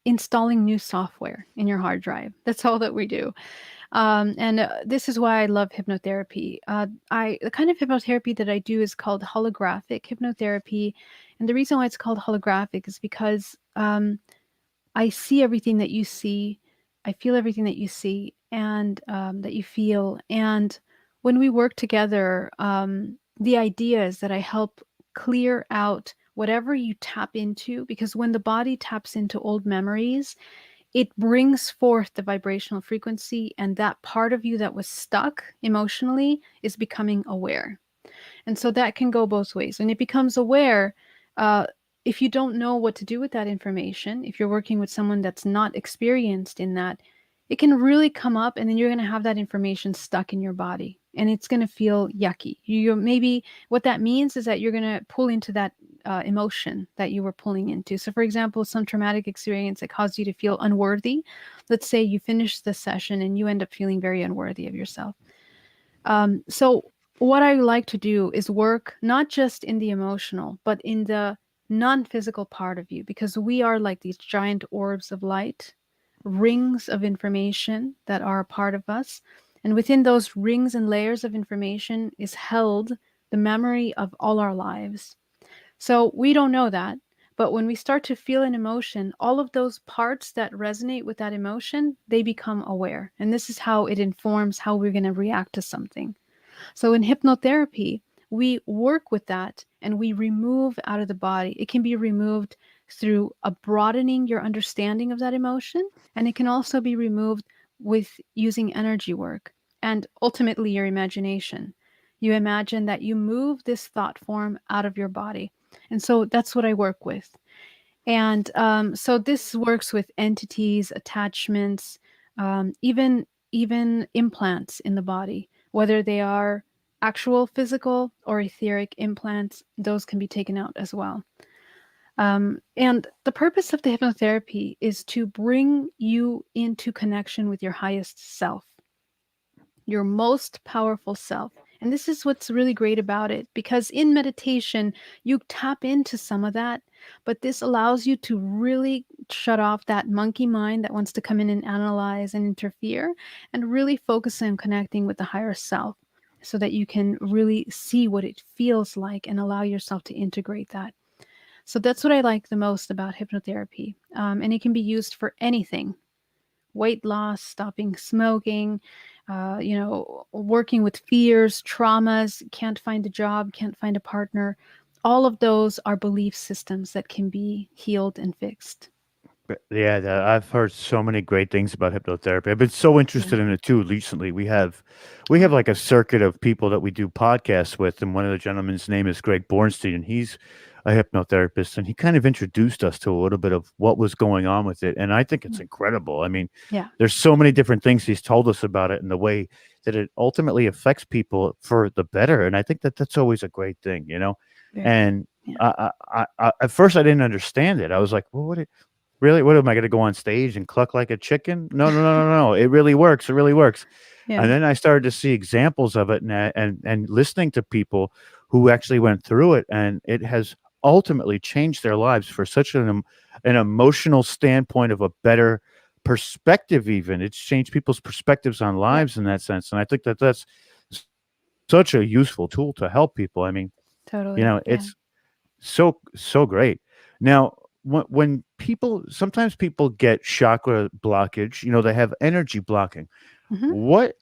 installing new software in your hard drive. That's all that we do. And this is why I love hypnotherapy. The kind of hypnotherapy that I do is called holographic hypnotherapy, and the reason why it's called holographic is because I see everything that you see, I feel everything that you see, and that you feel. And when we work together, the idea is that I help clear out whatever you tap into, because when the body taps into old memories, it brings forth the vibrational frequency, and that part of you that was stuck emotionally is becoming aware. And so that can go both ways. And it becomes aware uh, if you don't know what to do with that information, if you're working with someone that's not experienced in that, it can really come up, and then you're going to have that information stuck in your body, and it's going to feel yucky. You maybe what that means is that you're going to pull into that emotion that you were pulling into. So, for example, some traumatic experience that caused you to feel unworthy. Let's say you finish the session and you end up feeling very unworthy of yourself. So what I like to do is work not just in the emotional, but in the non-physical part of you, because we are like these giant orbs of light, rings of information that are a part of us. And within those rings and layers of information is held the memory of all our lives. So we don't know that. But when we start to feel an emotion, all of those parts that resonate with that emotion, they become aware. And this is how it informs how we're going to react to something. So in hypnotherapy, we work with that and we remove out of the body. It can be removed through a broadening your understanding of that emotion, and it can also be removed with using energy work and ultimately your imagination. You imagine that you move this thought form out of your body. And so that's what I work with. And so this works with entities, attachments, even implants in the body, whether they are actual physical or etheric implants, those can be taken out as well. And the purpose of the hypnotherapy is to bring you into connection with your highest self, your most powerful self. And this is what's really great about it, because in meditation, you tap into some of that, but this allows you to really shut off that monkey mind that wants to come in and analyze and interfere, and really focus on connecting with the higher self so that you can really see what it feels like and allow yourself to integrate that. So that's what I like the most about hypnotherapy. And it can be used for anything: weight loss, stopping smoking, working with fears, traumas, can't find a job, can't find a partner. All of those are belief systems that can be healed and fixed. Yeah, I've heard so many great things about hypnotherapy. I've been so Yeah. interested in it too recently. We have like a circuit of people that we do podcasts with, and one of the gentlemen's name is Greg Bornstein, and he's a hypnotherapist, and he kind of introduced us to a little bit of what was going on with it, and I think it's incredible. I mean, Yeah. there's so many different things he's told us about it and the way that it ultimately affects people for the better, and I think that that's always a great thing, you know. Very. And Yeah. at first I didn't understand it. I was like, well, really? What am I gonna go on stage and cluck like a chicken? No, no, no, no, no. It really works. It really works. Yeah. And then I started to see examples of it, and listening to people who actually went through it, and it has ultimately changed their lives for such an emotional standpoint of a better perspective. Even it's changed people's perspectives on Yeah. lives in that sense, and I think that that's such a useful tool to help people. I mean, Totally. Yeah. it's so great. Now, when people sometimes people get chakra blockage, they have energy blocking. Mhm. What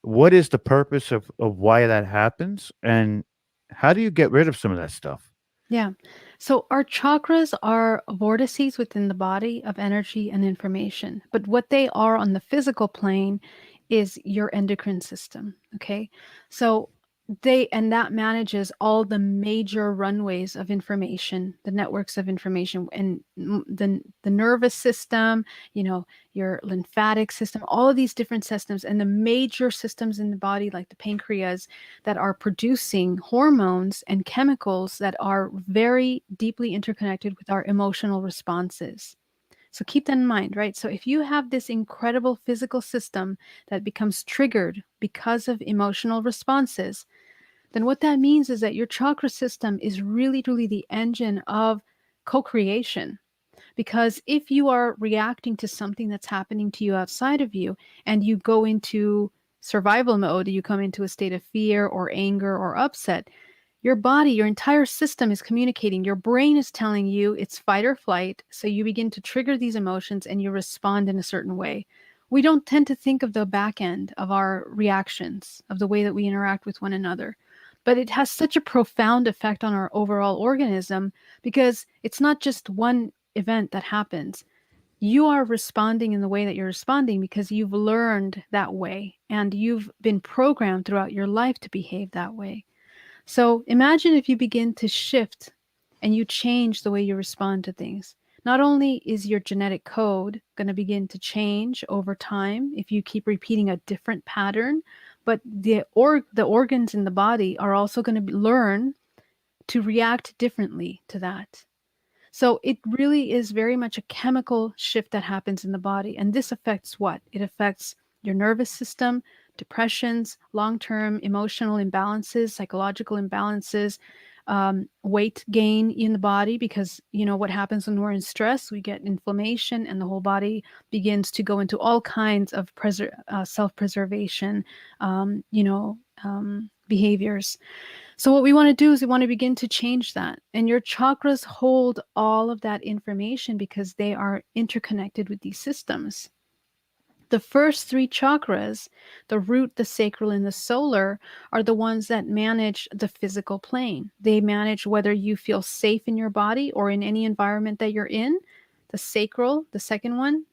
what is the purpose of why that happens, and how do you get rid of some of that stuff? Yeah. So our chakras are vortices within the body of energy and information. But what they are on the physical plane is your endocrine system. Okay. So and that manages all the major runways of information, the networks of information, and the nervous system, your lymphatic system, all of these different systems, and the major systems in the body, like the pancreas, that are producing hormones and chemicals that are very deeply interconnected with our emotional responses. So keep that in mind, right? So if you have this incredible physical system that becomes triggered because of emotional responses, then what that means is that your chakra system is really, truly the engine of co creation. Because if you are reacting to something that's happening to you outside of you, and you go into survival mode, you come into a state of fear or anger or upset, your body, your entire system is communicating. Your brain is telling you it's fight or flight. So you begin to trigger these emotions and you respond in a certain way. We don't tend to think of the back end of our reactions, of the way that we interact with one another. But it has such a profound effect on our overall organism, because it's not just one event that happens. You are responding in the way that you're responding because you've learned that way and you've been programmed throughout your life to behave that way. So imagine if you begin to shift and you change the way you respond to things. Not only is your genetic code going to begin to change over time if you keep repeating a different pattern, but the organs in the body are also going to learn to react differently to that. So it really is very much a chemical shift that happens in the body. And this affects what? It affects your nervous system, depressions, long-term emotional imbalances, psychological imbalances, weight gain in the body, because you know what happens when we're in stress, we get inflammation and the whole body begins to go into all kinds of self-preservation, behaviors. So what we want to do is we want to begin to change that. And your chakras hold all of that information because they are interconnected with these systems. The first three chakras, the root, the sacral, and the solar, are the ones that manage the physical plane. They manage whether you feel safe in your body or in any environment that you're in. The sacral, the second one,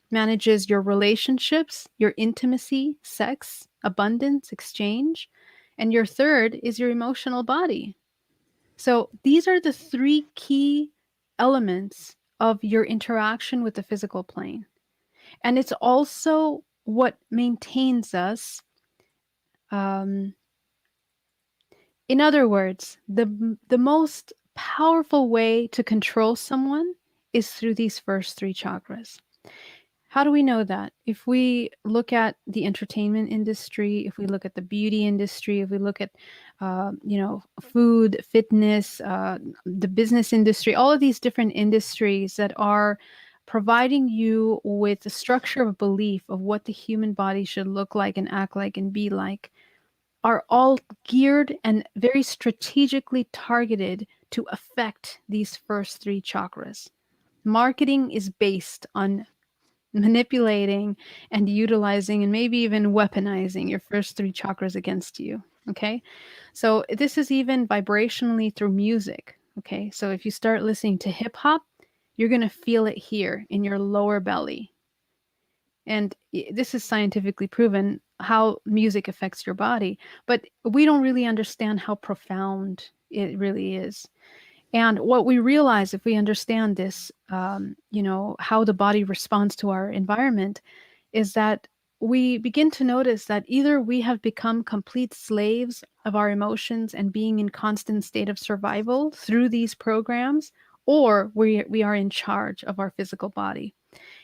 manages your relationships, your intimacy, sex, abundance, exchange. And your third is your emotional body. So these are the three key elements of your interaction with the physical plane. And it's also what maintains us. In other words, the most powerful way to control someone is through these first three chakras. How do we know that? If we look at the entertainment industry, if we look at the beauty industry, if we look at, food, fitness, the business industry, all of these different industries that are providing you with the structure of belief of what the human body should look like and act like and be like, are all geared and very strategically targeted to affect these first three chakras. Marketing is based on manipulating and utilizing and maybe even weaponizing your first three chakras against you. Okay. So this is even vibrationally through music. Okay. So if you start listening to hip hop, you're going to feel it here in your lower belly. And this is scientifically proven how music affects your body, but we don't really understand how profound it really is. And what we realize if we understand this, how the body responds to our environment, is that we begin to notice that either we have become complete slaves of our emotions and being in constant state of survival through these programs, or we are in charge of our physical body.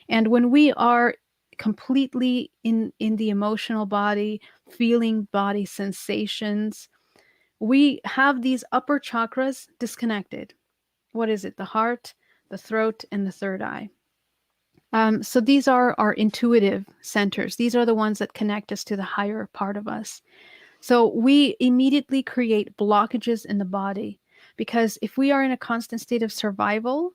And when we are completely in the emotional body, feeling body sensations, we have these upper chakras disconnected. What is it? The heart, the throat, and the third eye. So these are our intuitive centers. These are the ones that connect us to the higher part of us. So we immediately create blockages in the body because if we are in a constant state of survival,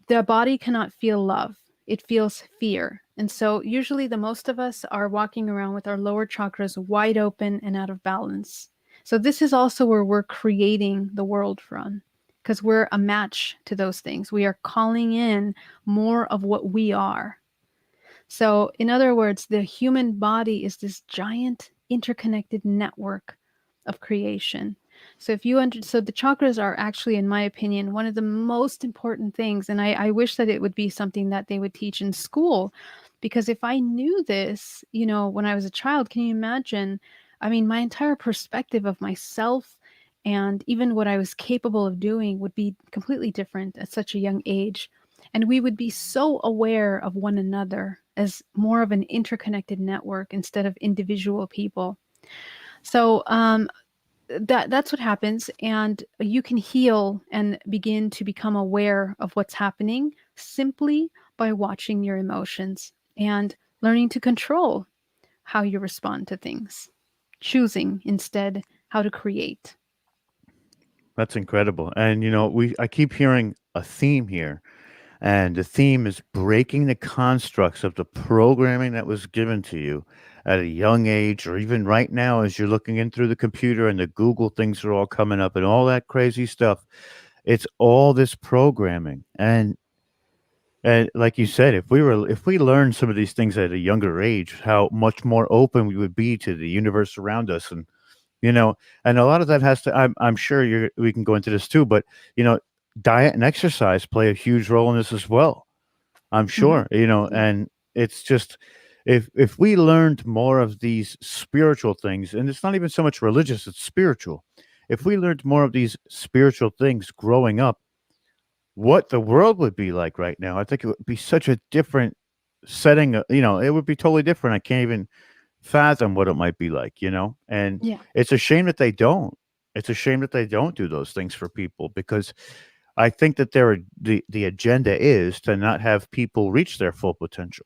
the body cannot feel love. It feels fear. And so usually the most of us are walking around with our lower chakras wide open and out of balance. So this is also where we're creating the world from, because we're a match to those things. We are calling in more of what we are. So in other words, the human body is this giant interconnected network of creation. So so the chakras are actually, in my opinion, one of the most important things. And I wish that it would be something that they would teach in school, because if I knew this, when I was a child, can you imagine? I mean, my entire perspective of myself and even what I was capable of doing would be completely different at such a young age. And we would be so aware of one another as more of an interconnected network instead of individual people. So that's what happens. And you can heal and begin to become aware of what's happening simply by watching your emotions and learning to control how you respond to things, choosing instead how to create. That's incredible. And I keep hearing a theme here. And the theme is breaking the constructs of the programming that was given to you at a young age, or even right now as you're looking in through the computer and the Google things are all coming up and all that crazy stuff. It's all this programming. And And like you said, if we learned some of these things at a younger age, how much more open we would be to the universe around us, and you know, and a lot of that has to. I'm sure we can go into this too, but you know, diet and exercise play a huge role in this as well. I'm Mhm. sure, you know, and it's just if we learned more of these spiritual things, and it's not even so much religious, it's spiritual. If we learned more of these spiritual things growing up, what the world would be like right now, I think it would be such a different setting. You know, it would be totally different. I can't even fathom what it might be like, you know? And Yeah. it's a shame that they don't. It's a shame that they don't do those things for people because I think that the agenda is to not have people reach their full potential.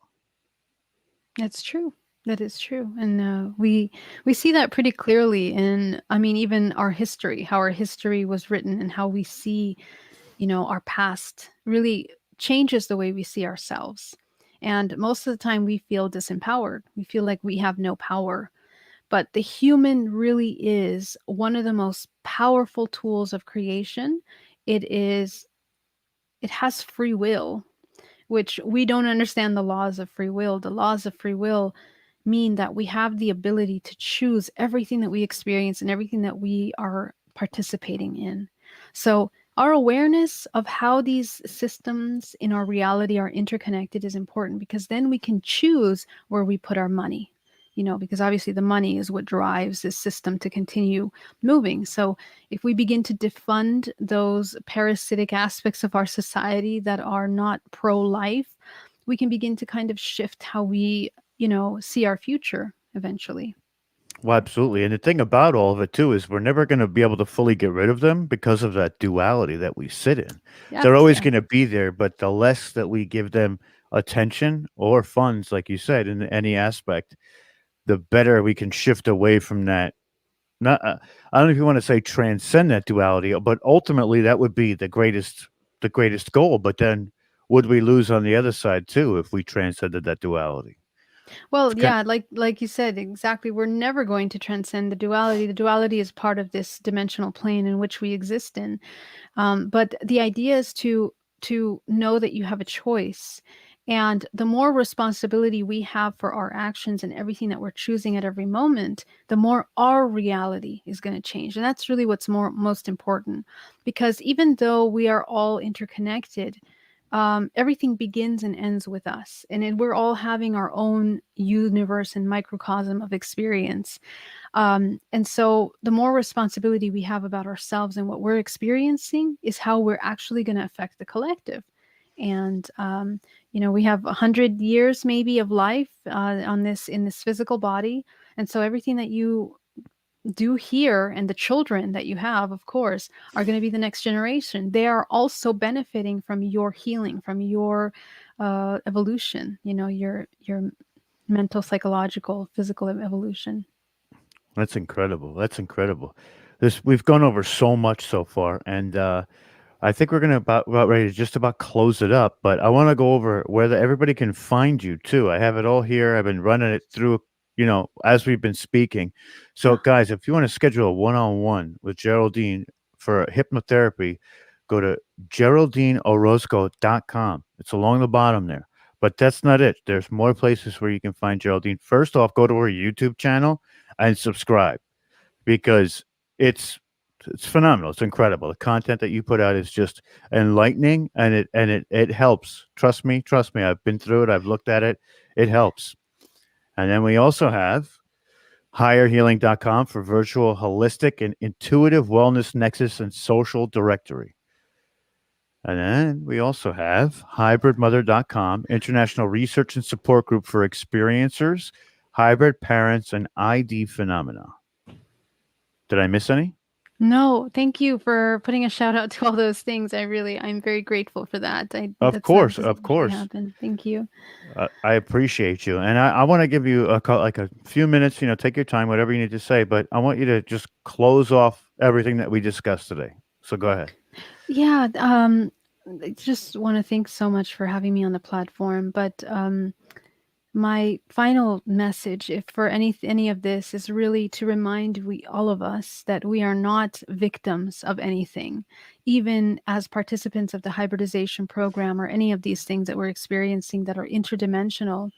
That's true. That is true, and we see that pretty clearly in, I mean, even our history, how our history was written, and how we see, our past really changes the way we see ourselves. And most of the time, we feel disempowered. We feel like we have no power. But the human really is one of the most powerful tools of creation. It is. It has free will, which we don't understand the laws of free will. The laws of free will mean that we have the ability to choose everything that we experience and everything that we are participating in. So, our awareness of how these systems in our reality are interconnected is important, because then we can choose where we put our money. Because obviously the money is what drives this system to continue moving. So, if we begin to defund those parasitic aspects of our society that are not pro life, we can begin to kind of shift how we, see our future eventually. Well, absolutely. And the thing about all of it too is we're never going to be able to fully get rid of them because of that duality that we sit in. They're Yes, always yeah. going to be there, but the less that we give them attention or funds, like you said, in any aspect, the better we can shift away from that. Not, I don't know if you want to say transcend that duality, but ultimately that would be the greatest goal. But then would we lose on the other side too if we transcended that duality? It's Well, kind yeah, like you said, exactly. We're never going to transcend the duality. The duality is part of this dimensional plane in which we exist in. But the idea is to know that you have a choice, and the more responsibility we have for our actions and everything that we're choosing at every moment, the more our reality is going to change. And that's really what's most important, because even though we are all interconnected, everything begins and ends with us, and we're all having our own universe and microcosm of experience. And so the more responsibility we have about ourselves and what we're experiencing is how we're actually going to affect the collective. And we have 100 years maybe of life on this in this physical body, and so everything that you do here, and the children that you have, of course, are going to be the next generation. They are also benefiting from your healing, from your evolution. Your mental, psychological, physical evolution. That's incredible. That's incredible. This we've gone over so much so far, and I think we're gonna about ready to just about close it up. But I want to go over where everybody can find you too. I have it all here. I've been running it through, as we've been speaking. So, Yeah. guys, if you want to schedule a one-on-one with Geraldine for hypnotherapy, go to GeraldineOrozco.com. It's along the bottom there. But that's not it. There's more places where you can find Geraldine. First off, go to her YouTube channel and subscribe because it's it's phenomenal. It's incredible. The content that you put out is just enlightening, and it helps. Trust me, trust me. I've been through it. I've looked at it. It helps. And then we also have higherhealing.com for virtual, holistic, and intuitive wellness nexus and social directory. And then we also have hybridmother.com, international research and support group for experiencers, hybrid parents, and ID phenomena. Did I miss any? No, thank you for putting a shout out to all those things. I'm very grateful for that. That doesn't Of usually course. happen. Thank you. I appreciate you, and I want to give you like a few minutes. Take your time, whatever you need to say, but I want you to just close off everything that we discussed today. So go ahead. Yeah, I just want to thank so much for having me on the platform. But my final message, if for any of this, is really to remind all of us that we are not victims of anything, even as participants of the hybridization program or any of these things that we're experiencing that are interdimensional.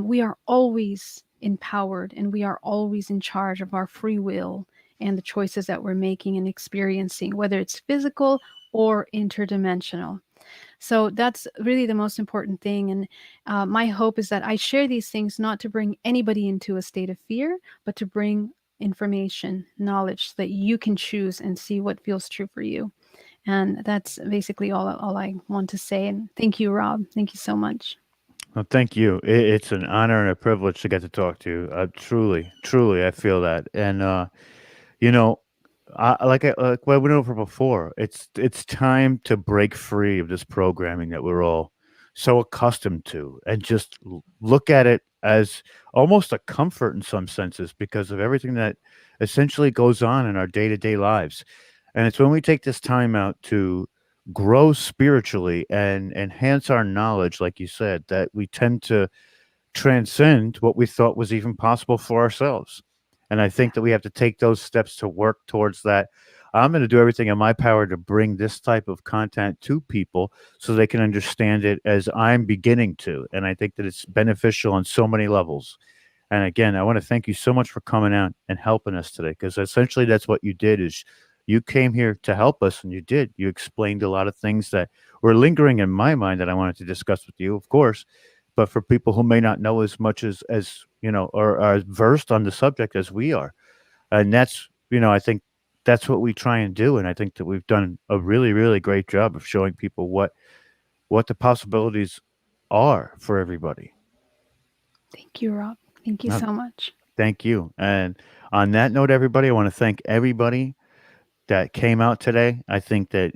We are always empowered and we are always in charge of our free will and the choices that we're making and experiencing, whether it's physical or interdimensional. So that's really the most important thing. And my hope is that I share these things not to bring anybody into a state of fear, but to bring information, knowledge, so that you can choose and see what feels true for you. And that's basically all I want to say. And thank you, Rob. Thank you so much. Well, thank you. It's an honor and a privilege to get to talk to you. Truly, truly, I feel that. And you know, like what I went over before, it's time to break free of this programming that we're all so accustomed to, and just look at it as almost a comfort in some senses because of everything that essentially goes on in our day to day lives. And it's when we take this time out to grow spiritually and enhance our knowledge, like you said, that we tend to transcend what we thought was even possible for ourselves. And I think that we have to take those steps to work towards that. I'm going to do everything in my power to bring this type of content to people so they can understand it as I'm beginning to. And I think that it's beneficial on so many levels. And again, I want to thank you so much for coming out and helping us today, because essentially that's what you did. Is you came here to help us, and you did. You explained a lot of things that were lingering in my mind that I wanted to discuss with you, of course. But for people who may not know as much as you know, or are versed on the subject as we are, and that's, I think that's what we try and do. And I think that we've done a really, really great job of showing people what the possibilities are for everybody. Thank you, Rob. Thank you Uh, so much. Thank you. And on that note, everybody, I want to thank everybody that came out today. I think that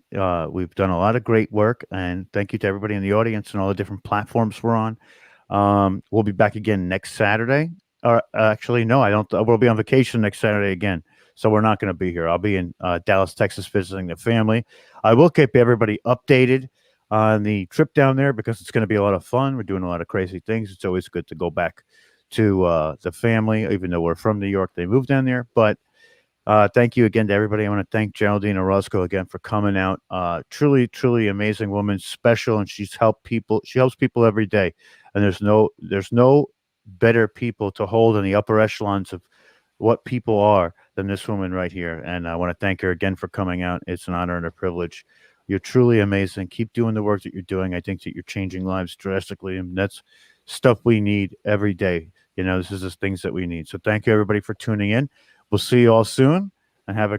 we've done a lot of great work, and thank you to everybody in the audience and all the different platforms we're on. We'll be back again next Saturday. Or actually, no, I don't. We'll be on vacation next Saturday again, so we're not going to be here. I'll be in Dallas, Texas, visiting the family. I will keep everybody updated on the trip down there because it's going to be a lot of fun. We're doing a lot of crazy things. It's always good to go back to the family, even though we're from New York. They moved down there, but thank you again to everybody. I want to thank Geraldine Orozco again for coming out. Truly, truly amazing woman, special, and she's helped people. She helps people every day, and there's no better people to hold in the upper echelons of what people are than this woman right here. And I want to thank her again for coming out. It's an honor and a privilege. You're truly amazing. Keep doing the work that you're doing. I think that you're changing lives drastically, and that's stuff we need every day. This is the things that we need. So thank you everybody for tuning in. We'll see you all soon, and have a